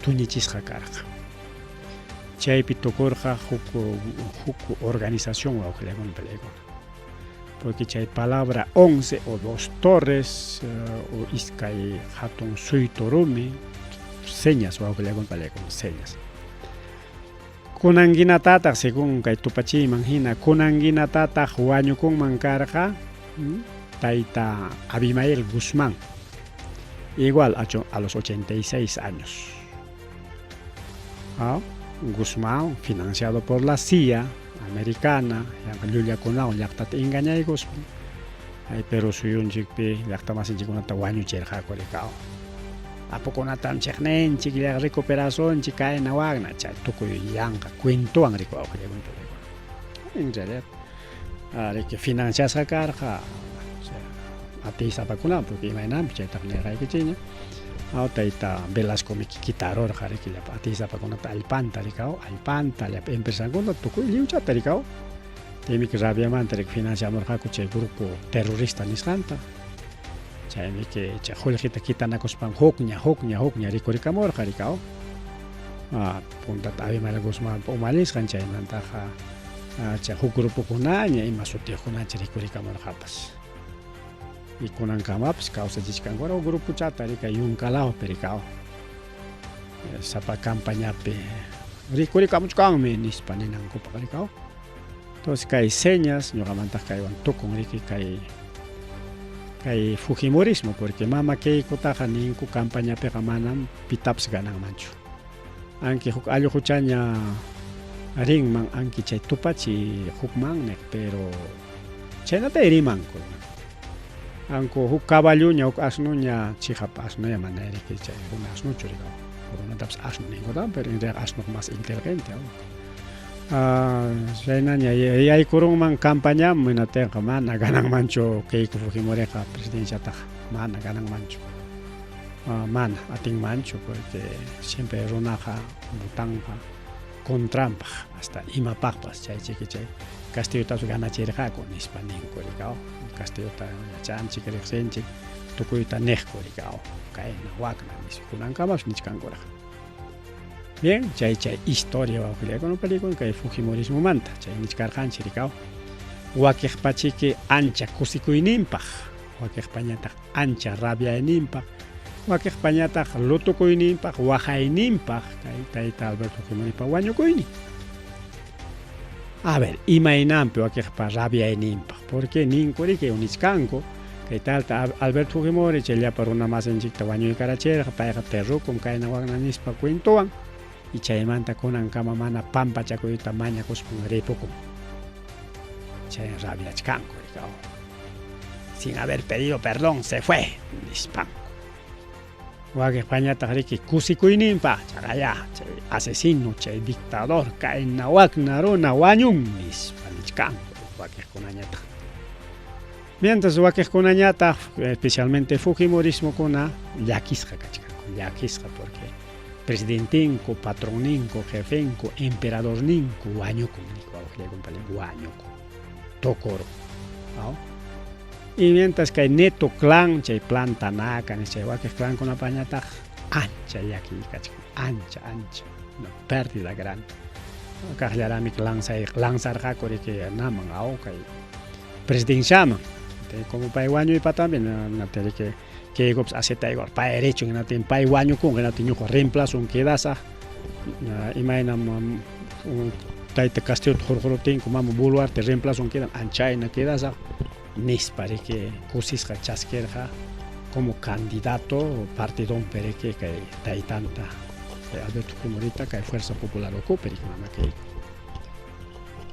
tuñichisqa karqa chaypi tukurqa huk organización awqllakunpi porque chay palabra 11 o 2 torres o iskay hatun suytorumi señas señas kunanguinatataq según kay tupachiyman hina kunanguinatataq wañukunman karqa tayta Abimael Guzmán igual a los 86 años Guzmán financiado por la CIA americana llullakunawan llaqtata engañaykuspa pero suyunchikpi llaqtamasinchikkunata wañuchirqaku rikaw apukunatam chiqninchik recuperacionchik kayna waqna chay tukuy yanqa cuentowan rikuwaqllakunpi en realidad riki financiasqa karqa atisapakunawan porque imaynanpi chaytaq nirqaykichiña tayta Velasco kitarurqa riki llapa atisapakunata allpanta rikaw allpanta llapa empresakuna tukuy lliwchata rikaw chaymi rabiamanta riki financiamurqaku chay grupo terrorista nisqanta chaymi que chay qullqita kitanakuspan hukña rikurikamunqa rikaw punta Abimael Guzmán umanisqan chaymantaqa chay huk grupukuna ña ima sutiqkunacha rikurikamarqapas y kunankamapas kawsachishkankuna huk grupuchata rikay yunkalawpi rikaw sapa campañapi rikurikamuchkanmi nispa ninankupak rikaw. Entonces kay señas ñuqamantaqa kaywan tukun riki kay Fujimorismo porque mama Keikutaqa ninku campañapiqa manam pitapas gananmanchu. Anki huk alluquchaña rinman anki chay tupachi hukmannek pero chaynata rimanku. Anku huk caballuña huk asnuña chihapa asnuña mana riki chay una asnuchu rikaw. Runatapas asnu ninkuta pero en realidad asnu más inteligente. Chaynaña yaykurunman campaña minateqa mana gananmanchu Keiko Fujimoriqa presidenciataqa mana gananmanchu. Mana atinmanchu porque siempre runaqa votanqa contranpaq hasta imapaqpas chay Castillotapas ganachirqaku nispa ninku rikaw. Castillota yachanchik riqsinchik tukuyta niqku rikaw kayna wakna nispa kunankamapas nichkankuraq. Bien, chay historia wawqiykuna palikuna kay Fujimorismo manta chay nichkarqanchik rikaw. Wakiqpachiki ancha kusikuyninpaq, wakiqpañataq ancha rabiayninpaq, wakiqpañataq lutukuyninpaq, waqayninpaq kay tayta Alberto Fujimoripa wañukuynin. A ver, imaynanpi wakiqpa rabiayninpaq, porque ninku riki nichkanku kay tayta Alberto Fujimori chay llapa runa masinchikta wañuykarachirqa payqa perrukum kayna waqna nispa cuentowan. Y chaymanta kunankama mana pampachakuyta mañakuspun ripukum. Chay rabiachkanku rikaw. Sin haber pedido perdón se fue nispanku. Wakiqpañataq riki kusikuyninpaq chaqaya chay asesino chay dictador kayna waqna runa wañun nispa nichkanku wakiqkunañataq. Mientras wakiqkunañataq especialmente Fujimorismokuna llakisqa kachkanku, llakisqa porque presidentinku, patroninku, jefenku, emperadorninku wañukun wañukun tokoro. Y mientras kay neto clan chay plan Tanaka chay wakiq clankunapañataq ancha llaki kachkan, ancha una pérdida grande. Kaqllaramik lanzarqaku riki naman kay presidenciaman. Como pay wañuypa también riki Keikops acetaygor pay derecho nginatin pay wañukun nginatin ñuqa reemplazon kedasaq imaynam tayta Castillo hurquruptinku mama Boluarte reemplazon kedan anchayna kedasaq nispa riki kusisqa chaskirqa como candidato partidonpi riki kay taytanta Alberto Fujimorita kay Fuerza Popular ocupi riki mama Keiko.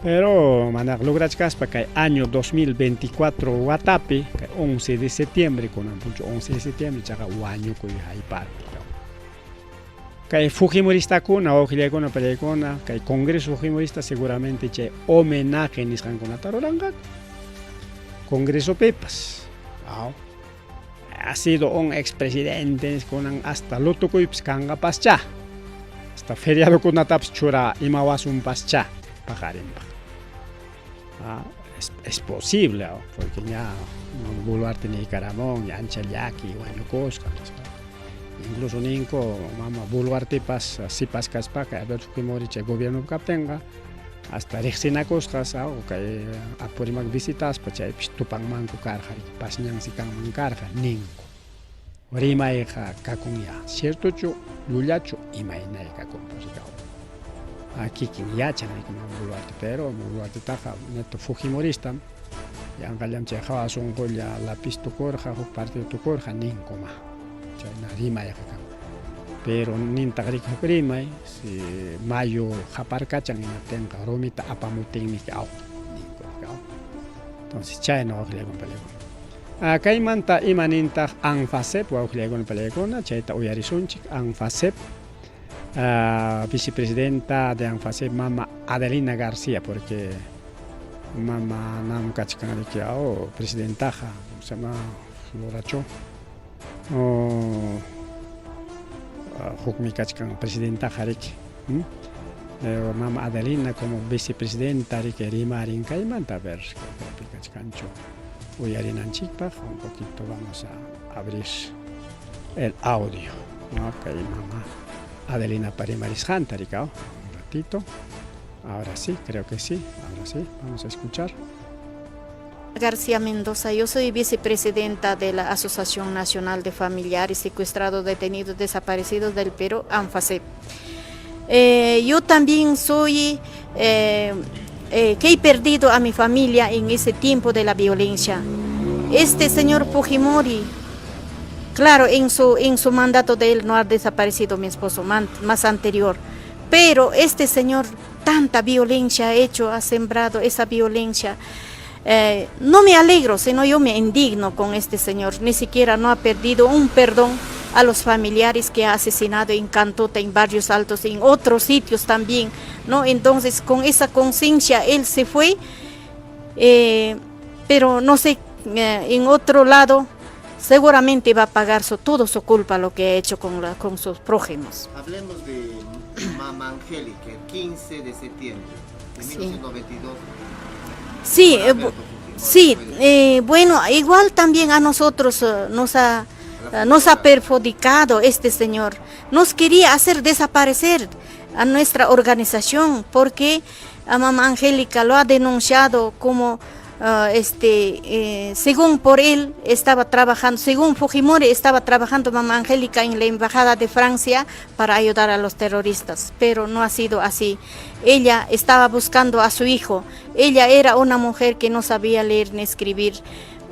Pero manaq lograchkaspa kay año 2024 watapi kay 11 de septiembre kunanpunchu 11 de septiembre chaqa wañukuy hayparpi. Kay Fujimoristakuna wawqillaykuna pallaykuna kay Congreso Fujimorista seguramente chay homenaje nisqankunata ruranqaku. Congreso pepas. Ha sido un expresidente kunan hasta lutukuypis kanqapascha. Hasta feriadokunatapas chura imawasunpascha pajarinpaq. Es posible, porque ya Boluarte ni Caramón, ya ancha llaki, wañukusqa. Incluso ninko mama Boluarte pas sipas kaspaka Alberto Fujimori chay gobierno kaptenqa hasta riqsinakusqas kay apurimak visitaspa chaypis tupanmanku karqa pasñansi kanman karqa ninku. Rimayqa kakunya, ciertochu llullachu imaynay kakunpas rikaw. Kikin yachan Boluarte, pero Boluarte taqa neto Fujimorista yanqallam chay hawasunqulla lapis tukurqa huk partido tukurqa ninkuma chayna rimayqa kan. Pero nintaq riki huk rimay si mayo haparkachan hinatenqa rumita apamutinmi ninku rikaw. Entonces chayna wawqillaykuna pallaykuna. Kaymanta imanintaq ANFACEP wawqillaykuna pallaykuna chayta uyarisunchik ANFACEP. Vicepresidenta de ANFACEP mama Adelina García porque mama nam kachkan riki presidentaja se llama Loracho hukmi kachkan presidentaja riki mama Adelina como vicepresidenta riki rimarin kaymanta a ver kachkanchu uyarinanchikpaq un poquito vamos a abrir el audio, ¿no? Kay mama Adelina Parimaris Jantaricao. Un ratito. Ahora sí, creo que sí. Ahora sí, vamos a escuchar. García Mendoza, yo soy vicepresidenta de la Asociación Nacional de Familiares Secuestrados, Detenidos, Desaparecidos del Perú, ANFASEP. Yo también soy que he perdido a mi familia en ese tiempo de la violencia. Este señor Fujimori, claro, en su mandato de él no ha desaparecido mi esposo más anterior, pero este señor tanta violencia ha hecho, ha sembrado esa violencia. No me alegro, sino yo me indigno con este señor. Ni siquiera no ha perdido un perdón a los familiares que ha asesinado en Cantota, en Barrios Altos, en otros sitios también, ¿no? Entonces, con esa conciencia él se fue, pero no sé, en otro lado seguramente va a pagar todo su culpa lo que ha hecho con sus prójimos. Hablemos de Mama Angélica, el 15 de septiembre de 1992. Sí, bueno, igual también a nosotros nos ha perjudicado este señor. Nos quería hacer desaparecer a nuestra organización porque a Mama Angélica lo ha denunciado como según por él estaba trabajando, según Fujimori estaba trabajando Mama Angélica en la embajada de Francia para ayudar a los terroristas, pero no ha sido así. Ella estaba buscando a su hijo. Ella era una mujer que no sabía leer ni escribir,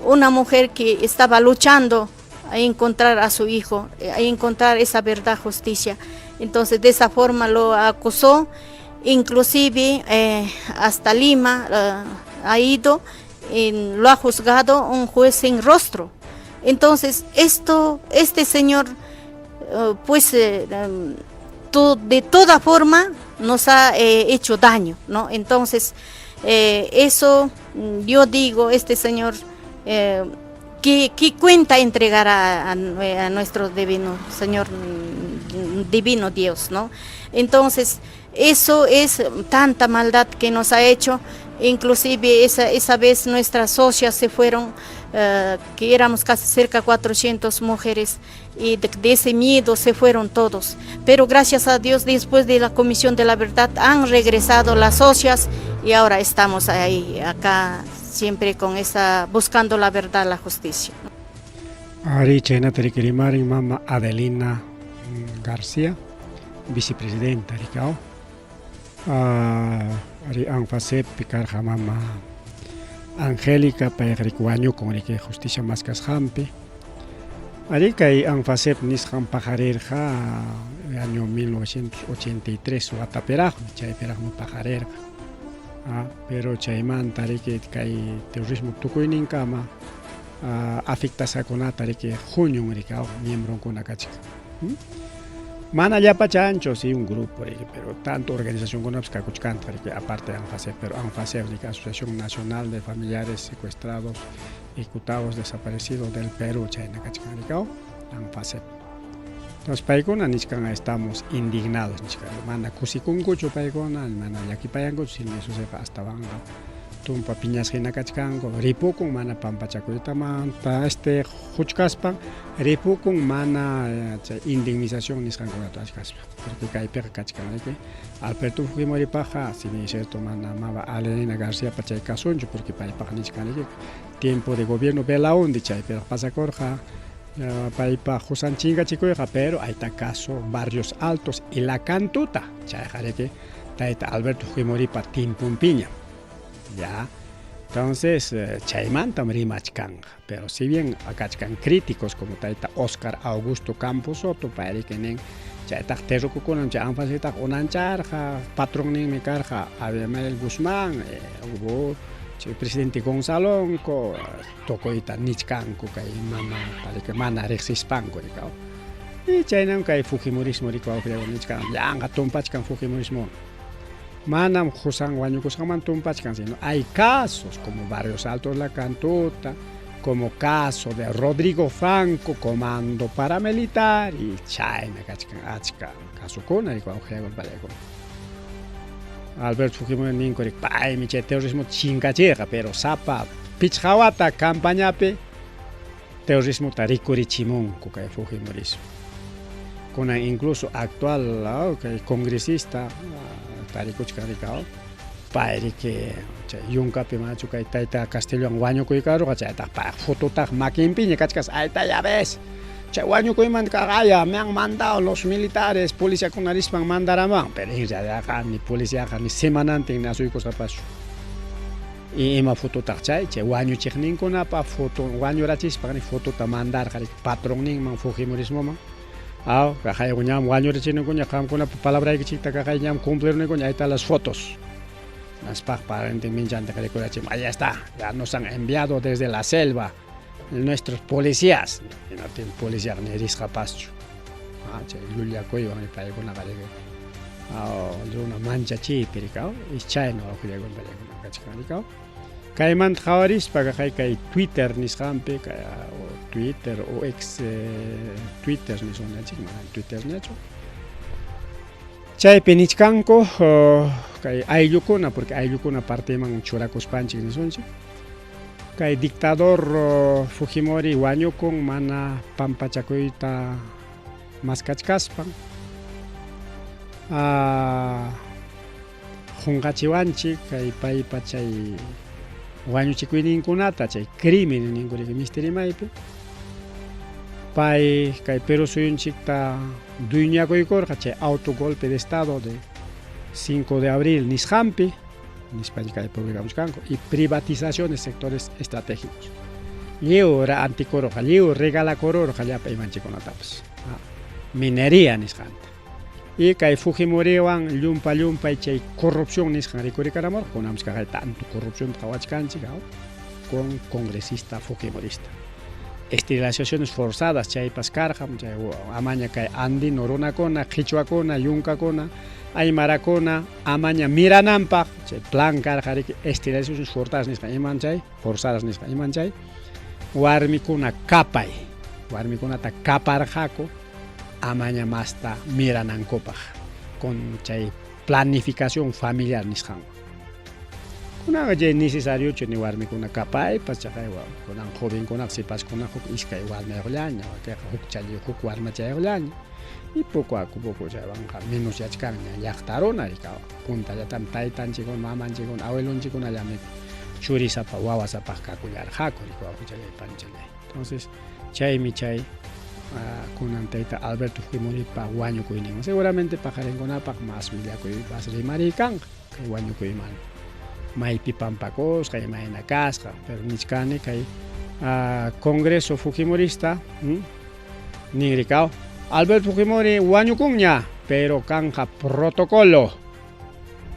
una mujer que estaba luchando a encontrar a su hijo, a encontrar esa verdad, justicia. Entonces de esa forma lo acusó, inclusive hasta Lima ha ido, lo ha juzgado un juez sin rostro. Entonces este señor pues de toda forma nos ha hecho daño, ¿no? Entonces eso yo digo, este señor ¿qué cuenta entregará a nuestro divino Señor, divino Dios, ¿no? Entonces eso es tanta maldad que nos ha hecho. Inclusive esa vez nuestras socias se fueron, que éramos casi cerca de 400 mujeres, y de ese miedo se fueron todos. Pero gracias a Dios, después de la Comisión de la Verdad, han regresado las socias y ahora estamos ahí, acá, siempre con buscando la verdad, la justicia. Ahorita Teriquirimari, Mama Adelina García, vicepresidenta Ricao. Ari ANFASEP picarja Mama Angélica payagrikuaño con el que justicia más casjampi. Ari kay ANFASEP nisjam pajarerja año 1983 o ataperaj, chay perajmu pajarerja. Pero chayman tari que kay terrorismo tukuinin kama afectasa conata tari que junio ricao miembro con akachika. Mana ya pachancho, sí, un grupo, pero tanto organización con que aparte de ANFASEP, pero ANFASEP, la Asociación Nacional de Familiares Secuestrados, Ejecutados, Desaparecidos del Perú, Chayna Cachicanicao, ANFASEP. Entonces, paikona nichkanga estamos indignados, nichkanga. Mana kusikungucho paikona, mana yaki payango, sin eso sepa hasta banga. Tumpa piñas hina kachkango, ripukun mana pampachakuyta manta huchkaspan, ripukun mana indemnización nisqankuna ashkaspa. Porque kaypiqa kachkanayki Alberto Fujimori paja, sin es cierto mana mava Adelina García pachay kasunchu, porque paypaqa nichkanayki tiempo de gobierno Belaúnde chaypiqa pasakorja paypa husanchinga chikuyqa, pero ayta caso Barrios Altos y la Cantota, chayjareki tayta Alberto Fujimori pa timpumpiña. Ya, entonces chaymantam rimachkanga, pero si bien akachkan críticos como taita Oscar Augusto Campos Soto para que nen chayta terrokukunan chay ANFASEP unancharja patrón nin me carja Abel Guzmán hubo presidente Gonzalo ko tokoita nichkanku kay mama para que mana resispanko rikao y chaynan kay Fujimorismo rikao creo nichkan ya anga tumpachkan Fujimorismo. Manam Josan Guañucosjaman tumpachkan, sino hay casos como Barrios Altos La Cantota, como caso de Rodrigo Franco, comando paramilitar, y Chayna kachkan achka caso con el juego balego. Alberto Fujimori ninkorik pay mi terrorismo chingachega, pero sapa pichawata campañape terrorismo tarikuri chimon kukay Fujimorismo. con incluso actual congresista tarikuchkarikao pairi que yunka pimachu kay tayta Castillo wañukuykaru chayta pa fototaj makinpi ñakachkas ayta ya ves chay wañukuyman kaqaya me han mandado los militares policía kunarispan mandaraman pero irraqa ni policía ni semanantin nasuykusapachu y ima fototaj chay wañuchiqninkunapa foto wañurachispa ni fotota mandar qari patronninman Fujimorismoman kaqay ñam wañurachinikuña qamkuna palabraykichikta kaqay ñam cumplirnikuña ahí están las fotos. Las allá está, ya nos han enviado desde la selva nuestros policías. No tienen policías ni riscapacho. Lulia Coyo, mi padre con la galega. Una mancha chipiricao, y chayno, con la cachicaricao. Caiman Jawaris, para que hay Twitter, ni scampe, o Twitter, o ex Twitter, ni son Twitter, ni hecho. Chay penichkanko kay ayllukuna porque ayllukuna parteman churakuspanchik nisonchik kay dictador Fujimori wañukun mana pampachakuyta maskachkaspan junqachiwanchik kay paypa chay wañuchikuyninkunata chay crimen ninkurik misterimaypi pay kay Perú suyunchikta duñakuykurqa chay autogolpe de estado de 5 de abril nisqampi nispaña kay publicamuskanku y privatización de sectores estratégicos lliw antikururqa lliw regalakururqa llapa imanchikunatapas minería nisqanta y kay Fujimoriwan llumpa chay corrupción nisqan rikurikaramurqa kunamusqa kay tanto corrupción qhawachkanchik con congresista Fujimorista esterilizaciones forzadas chaypas karqam chay amaña kay andino runakuna qichwakuna yunkakuna aymarakuna amaña mirananpaq chay plan karqariki esterilizaciones forzadas nisqa iman chay forzadas nisqa iman chay warmikuna kapay warmikunata kaparqaku amaña masta miranankupaq con chay planificación familiar nisqan kunaqa chay necesario ni warmikuna kapay pachaqay kunan jovenkunaqa sipaskuna huk iskay warmayuqllaña huk challi huk warmachayuqllaña y poco a poco chaywanqa menos yachkanña llaqtaruna rikawa puntallatam taytanchikun mamanchikun abuelunchikunallami churisapa wawasapaq kakullarqaku rikawa huchallaypanchalay entonces chaymi chay kunan tayta Alberto Fujimoripa wañukuyninman seguramente pajarinkunapaq mas willakuypas rimariykanqa kay wañukuyman maypi pampakosqa imayna kasqa pero nichkani kay Congreso Fujimorista ningrikaw Alberto Fujimori wañukunña pero kanja protocolo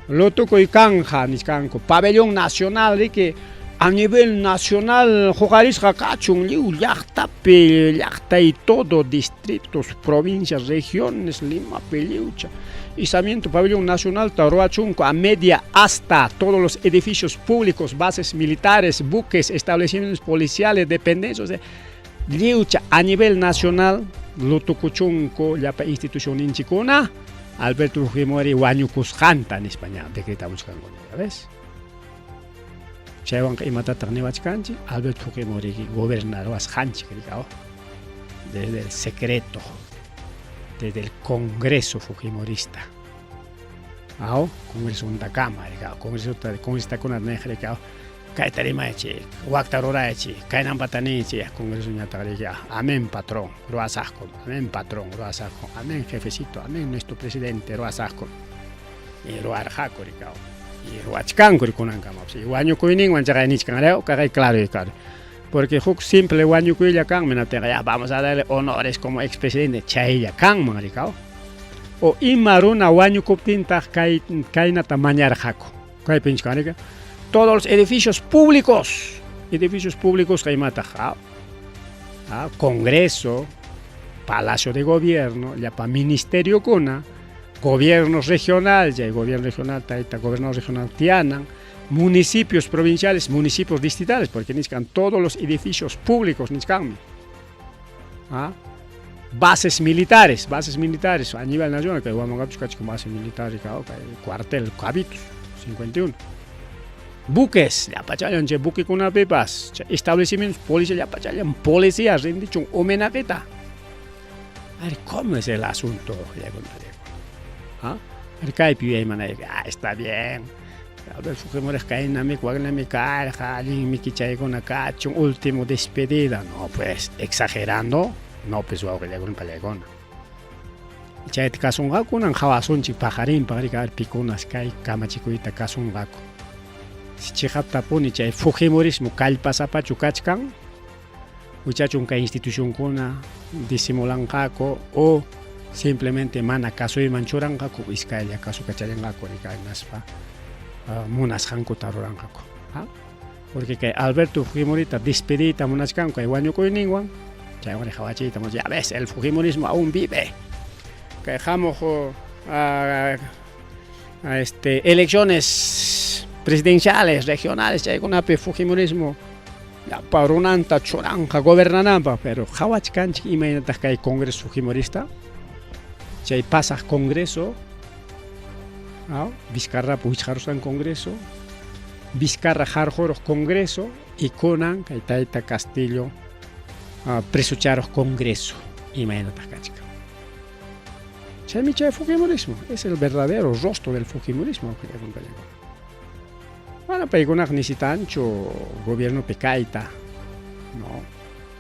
lutukuy kanja nichkanku pabellón nacional riki a nivel nacional jugarisqa kachun lliw llaqtapi llaqtay todo distritos provincias regiones Limapi lliwcha izamiento pabellón nacional taruachunco a media hasta todos los edificios públicos bases militares buques establecimientos policiales dependencias lliwcha a nivel nacional lutukuchunco llapa institución inchikuna Alberto Fujimori wañukusqanta en España decretamusqankuna ¿ves? Chaywanqa imatataq niwachkanchik Alberto Fujimori gobernarwasqanchik rikaw desde el secreto desde el Congreso Fujimorista Congreso de Cámara rikaw Congresista kuna rikaw kayta rimaychik wakta ruraychik kaynan patanichik Congreso ñataq rika amén patrón ruwasaqkun amén patrón ruwasaqkun amén jefecito amén nuestro presidente ruwasaqkun y ruwarqaku rikaw y ruwachkanku rikunankamapis y wañukuyninwan chaqay nichkanreo kaqay claro porque huk simple wañukuylla kanmi natqa ya vamos a darle honores como expresidente chaylla kanman rikaw o ima runa wañukuptintaq kaynata mañarqaku kaypi nichkanrika todos los edificios públicos kaymataq Congreso Palacio de Gobierno llapa ministerio kuna gobiernos regional gobierno regional tayta gobernador regional tianan municipios provinciales municipios distritales porque niscan todos los edificios públicos niscanmi bases militares a nivel nacional que vamos a base militar cuartel Cabitos 51 buques ya pachayan che buque kuna pepas establecimientos policiales ya pachayan policías rendichun homenajeta A ver, ¿cómo es el asunto? ¿Ah? El está bien. A ver, Fujimori un último despedida. No, pues, exagerando. No, pues, voy a un palegón. Chay casun gaku nan jawasun chik pajarin pikunas kay kamachikuyta kasun gaku. Si chihapta puni chay Fujimorismo kallpasapachu kachkan, uchachun kay institución kuna disimulanqaku o simplemente mana kasuyman churanqaku iskaylla kasu kacharinqaku rikaynaspa munasqankuta ruranqaku. Porque kay Alberto Fujimorita despedita munasqanku kay wañukuyninwan chaywan hawachiyta ya ves, el Fujimorismo aún vive. Que dejamos elecciones presidenciales, regionales, hay un Fujimorismo ya parunanta churanja gobernanamba, pero hawachkanch imagínate que hay congreso fujimorista, chay pasa congreso, Vizcarra puicharostan congreso, Vizcarra jarjoros congreso y Conan que taita Castillo presucharos congreso, imagínate que Chay Fujimorismo es el verdadero rostro del Fujimorismo. Bueno, pero necesitan gobierno pecaita, ¿no?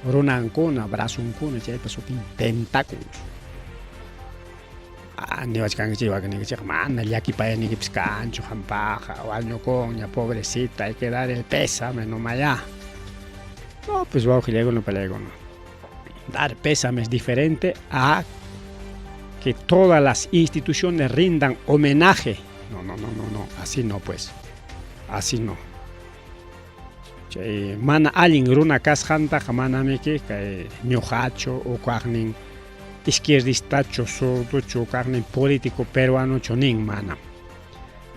Runancuna, brazuncuna, chay pasó tentáculos. Ni vachkan chiva que ni que mana ya aquí para ni que piscancho, jampaja, o año coña, pobrecita, hay que dar el pésame nomás ya. No, pues va a no pelego, no. Dar pésame es diferente a que todas las instituciones rindan homenaje. No, así no pues, así no. Mana alguien runa casjanta jamana meke que ñojacho o carnin izquierdistacho sordo carnin político peruano chonin mana.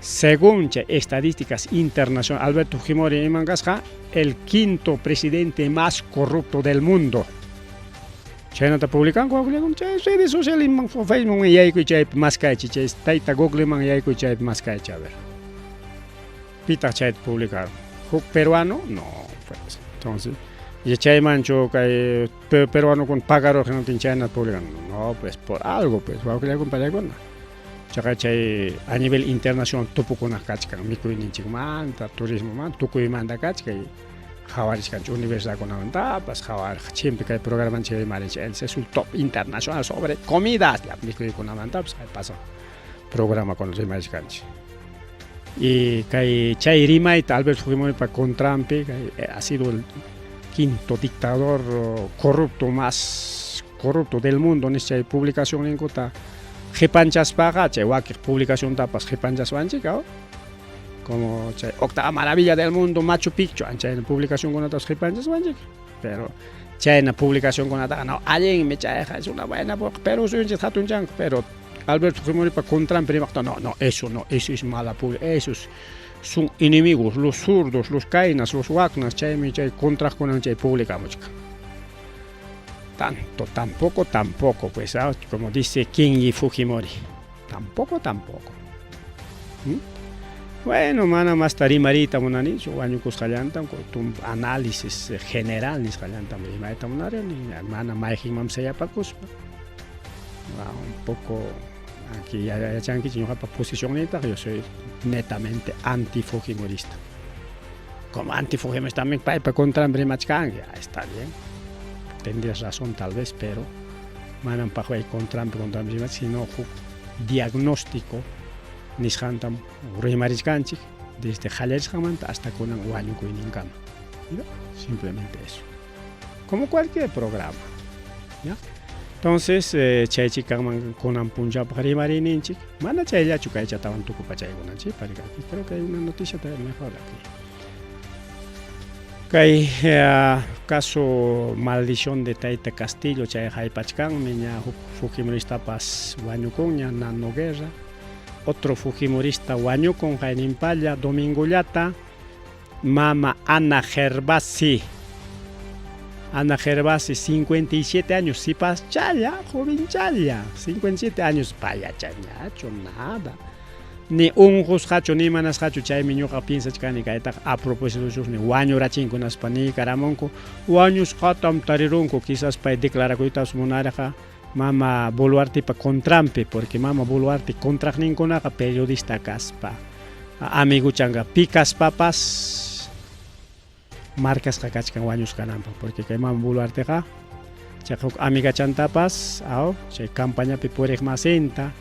Según estadísticas internacionales, Alberto Fujimori Mangasja, el quinto presidente más corrupto del mundo. Chayna ta publican con redes sociales en Facebook y hay que chay más que chay taita Google man y hay que chay más que a ver. Pita chay publicar. Peruano no, pues entonces y chay mancho que peruano con pájaro que no tiene Chayna publican. No, pues por algo pues va a que le acompañar con. Chay a nivel internacional topo con akachka mikuinin chigman ta turismo man tukuy manda kachka Jawaris kan universidad con avantapas, Jawar siempre que hay programa en Mariche, es un top internacional sobre comidas, ya me con avantapas, pasa programa con los Mariche. Y que Chay Rimait, Albert Fujimori con Trump, ha sido el quinto dictador corrupto más corrupto del mundo en esta publicación en Cota. Jepanchas paga, Chay Wakir publicación tapas Jepanchas Banchica. Como octava maravilla del mundo, Machu Picchu, en la publicación con otras jipanchas, pero en la publicación con otras, no, alguien me es una buena, pero soy un pero Alberto Fujimori para contra no, eso es mala publicación, esos son enemigos, los zurdos, los cainas, los wagnas, contra con el publicamos. Tampoco, pues, como dice Kingi Fujimori, tampoco. Bueno, mana más tarimarita monani, yo año cos jalantam con análisis general ni jalantam rimaita monari ni mana maijin mam saya pacos. Un poco aquí ya chanqui yo para posición neta, yo soy netamente antifujimorista. Como antifujimorista también para contra Brimachkan, ya está bien. Tendrías razón tal vez, pero manan para contra Brimachkan, sino diagnóstico Nishantam, Rimariskanchik, desde Jalershamanta hasta con un guaño Kuininkam. Simplemente eso. Como cualquier programa. ¿Ya? Entonces, Chaychikaman con un Punjab Rimarininchik, manda Chaya Chukai Chatavan Tuku Pachaygunanchi, para que creo que hay una noticia mejor aquí. Caso maldición de Taita Castillo, Chay Haipachkan, Miña Fujimorista Paz Guañucoña, Nano Guerra. Otro Fujimorista Guaño con Jainimpaya, Domingo Llata, Mama Ana Gervasi. Ana Gervasi, 57 años, si pas chaya, joven chaya, 57 años, paya chañacho, nada. Ni un juzgacho, ni manas hacho, chay miñoja piensa chcani caeta, a propósito de ni guaño rachin con aspani, caramonco, guaños hatam tarirunco, quizás para declarar coitas monaraja, mama Boluarte pa contrampe porque mama Boluarte contra ningunaqa periodista kaspa amigo changa picas papas marcas kachkan wañus kanampa porque kay mama Boluarte ka chakuk amiga chantapas aw chay campaña pi purik masinta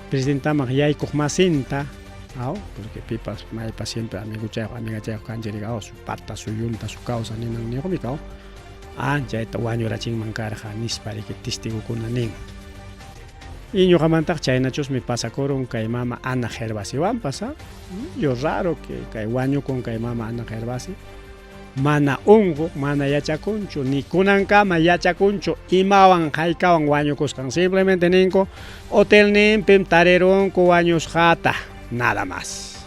presidenta magyaykuq masinta aw porque pipas maypa siempre amigo chay amiga chay kanjeriga aw su pata su yunta su causa ninan niqmi kaw chayta wañurachinman karqa nispariki testigukuna nin y ñuqamantaq chaynachusmi pasakurun kay mama Ana Gervasiwanpas yo raro que kay wañukun kay mama Ana Gervasi mana unqu mana yachakunchu ni kunankama yachakunchu imawan haykawan wañukusqan simplemente ninku hotel ninpim tarirunku wañusqata nada más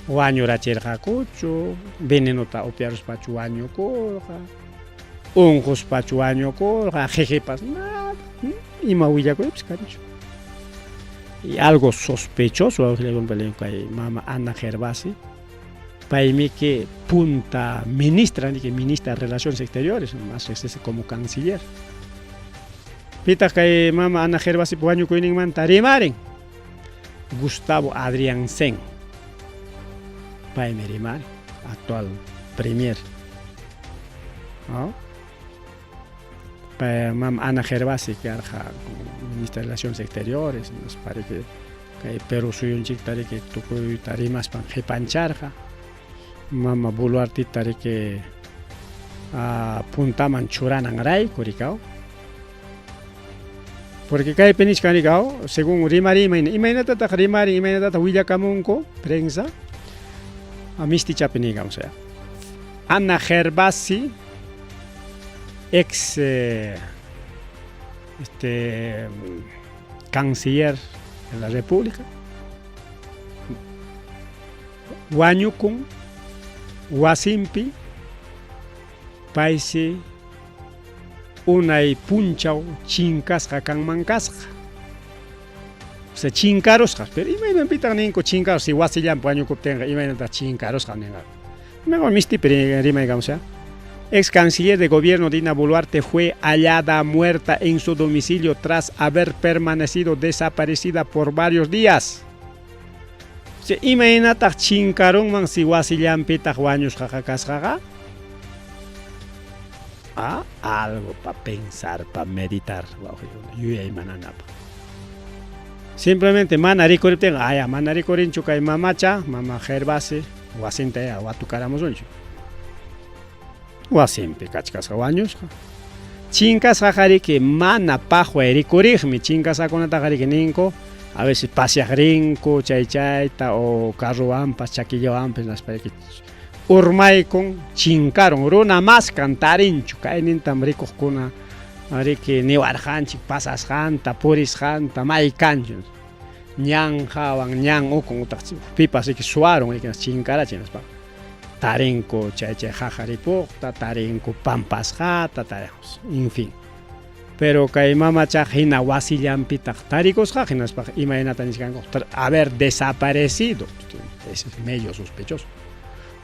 wañurachirqakuchu venenota upiaruspachu wañukurqa unquspachu wañukurqa jejepas nada ima willakuypis kanchu y algo sospechoso kay mama Ana Gervasi paymi que punta ministra de Relaciones Exteriores más como canciller pita kay mama Ana Gervasi wañukuyninmanta rimaren Gustavo Adrián Sen paymi rimari actual premier mama Ana Gervasi karqa ministra de Relaciones Exteriores nos parece kay Perú suyunchik tariki tukuyta rimaspan qhipancharqa mama Boluarte tariki puntaman churanan rayku rikaw porque kaypi nishkanrikaw según rimari imaynatataq rimari imaynatataq willakamunku prensa mistichapi niqa o sea Ana Gervasi ex canciller de la República wañukun wasimpi paysi unay punchaw chinkasqa kanman kasqa o sea chinkarusqa pero imaymanpitan ninku chinkarus si wasillanpi wañukuptinqa imaynataq chinkarusqa ninqa mejor mistipi rimayqa o sea ex canciller de gobierno Dina Boluarte fue hallada muerta en su domicilio tras haber permanecido desaparecida por varios días. Imaynataq chinkarunman si wasillanpitaq wañusqaqa kasqaqa. Algo para pensar, para meditar. Simplemente mana rikuriptinqa mana rikurinchu kay mamacha, mama Gervasi wasinta watukaramasunchu. Wasimpi kachkasqa wañusqa chinkasqa qariki mana paqway rikurikmi chinkasakunata qariki ninku a veces paseaq rinku chayta o carruwanpas chakillawanpas naspariki urmaykun chinkarun runa mas kantarinchu kaynintam rikuqkuna riki niwarqanchik pasasqanta purisqanta maykanchu ñan hawan ñan ukun utaq pipas riki suwarun riki chinkarachin naspa tarinko chay jajaripuqta tarinko pampasqata tarinkus en fin pero kay mamacha hina wasillanpitaq tarikusqa hinaspaq imaynata nisqanku haber desaparecido es medio sospechoso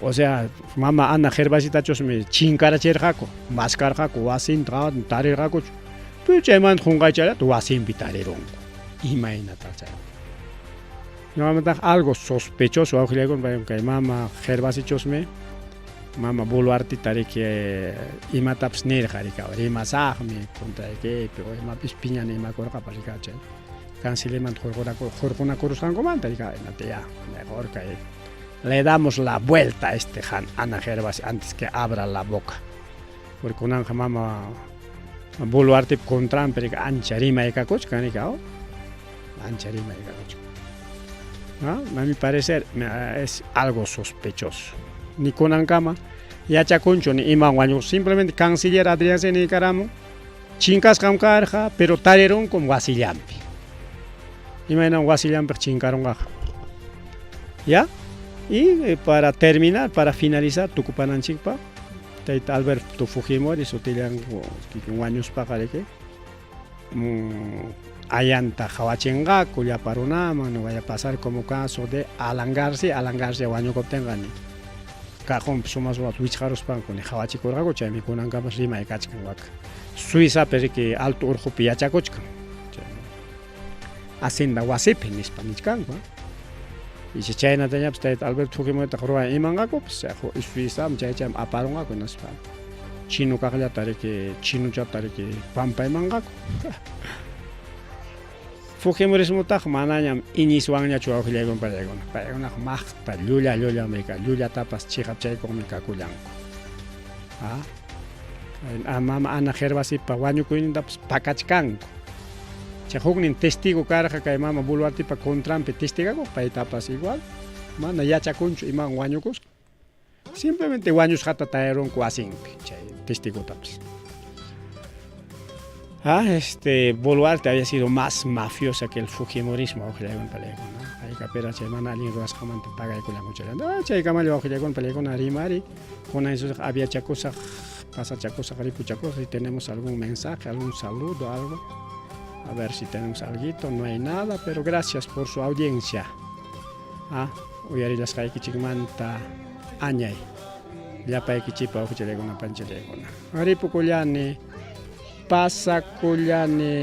o sea mama Ana Gervasitachusmi chinkarachirqaku maskarqaku wasinta tarirqaku pero chayman qunqaychalata wasinpi tarirunku imaynata chay normalmente algo sospechoso awqillayku kay mama Gervasichusmi mama Boluarte tariki imatapas nirqa rikaw rimasaqmi contraykipi o imapis piñana imakurqa rikachay cancillerman hurqunakurusqankumanta rika ya mejor kay le damos la vuelta a Ana Gervasi antes que abra la boca porque kunanqa mama Boluarte contrampi rika ancha rimaykakuchkan rikaw ancha rimaykakuchkan a mi parecer es algo sospechoso ni kunankama yachakunchu ni iman wañuq simplemente canciller Adrián Sen Karamu chinkasqam karqa pero tarirunku wasillanpi imaynan wasillanpi chinkarunqa ya y para terminar para finalizar tukupananchikpa tayta Alberto Fujimori sutillanku wañuspa qariki allanta hawachinqaku llaparunaman no vaya a pasar como caso de Alan García wañukuptinqani cajón sumas wat wichharos pan con jawachi korgago chaymi kunankapas rimay kachkan waka Suiza periki alto urqupi yachakuchkan hacienda wasipi nispa nichkanku y chaynatañapas tayta Alberto Fujimorita ruray imangakupas Suiza chaycham aparungaku nispa chino kaqllata riki chinochata riki pampaymangaku Fujimorismotaq manañam iñiswanñachu awqillaykunparaykuna paykunaqa maqta llullamayka llulatapas chiqapchaykuqmi kakullanku mama Ana Gervasipa wañukuynintapas pakachkanku chay huknin testigo karqa kay mama Boluartipa contrampi testigakuq paytapas igual mana yachakunchu imawan wañukusqa simplemente wañusqata tayarunku wasinpi chay testigotapas Boluarte había sido más mafiosa que el Fujimorismo Ayka chay mana allin ruwasqamanta pagaykullamuchallanta chaykamallu awqillaykuna rimari kunansuq aviachakusaq pasachakusaq ripuchakusaq si tenemos algún mensaje, algún saludo, algo a ver si tenemos alguito, no hay nada, pero gracias por su audiencia uyarillasqaykichikmanta añay llapaykichipa awqillaykuna panchallaykuna ripukullani pasakullani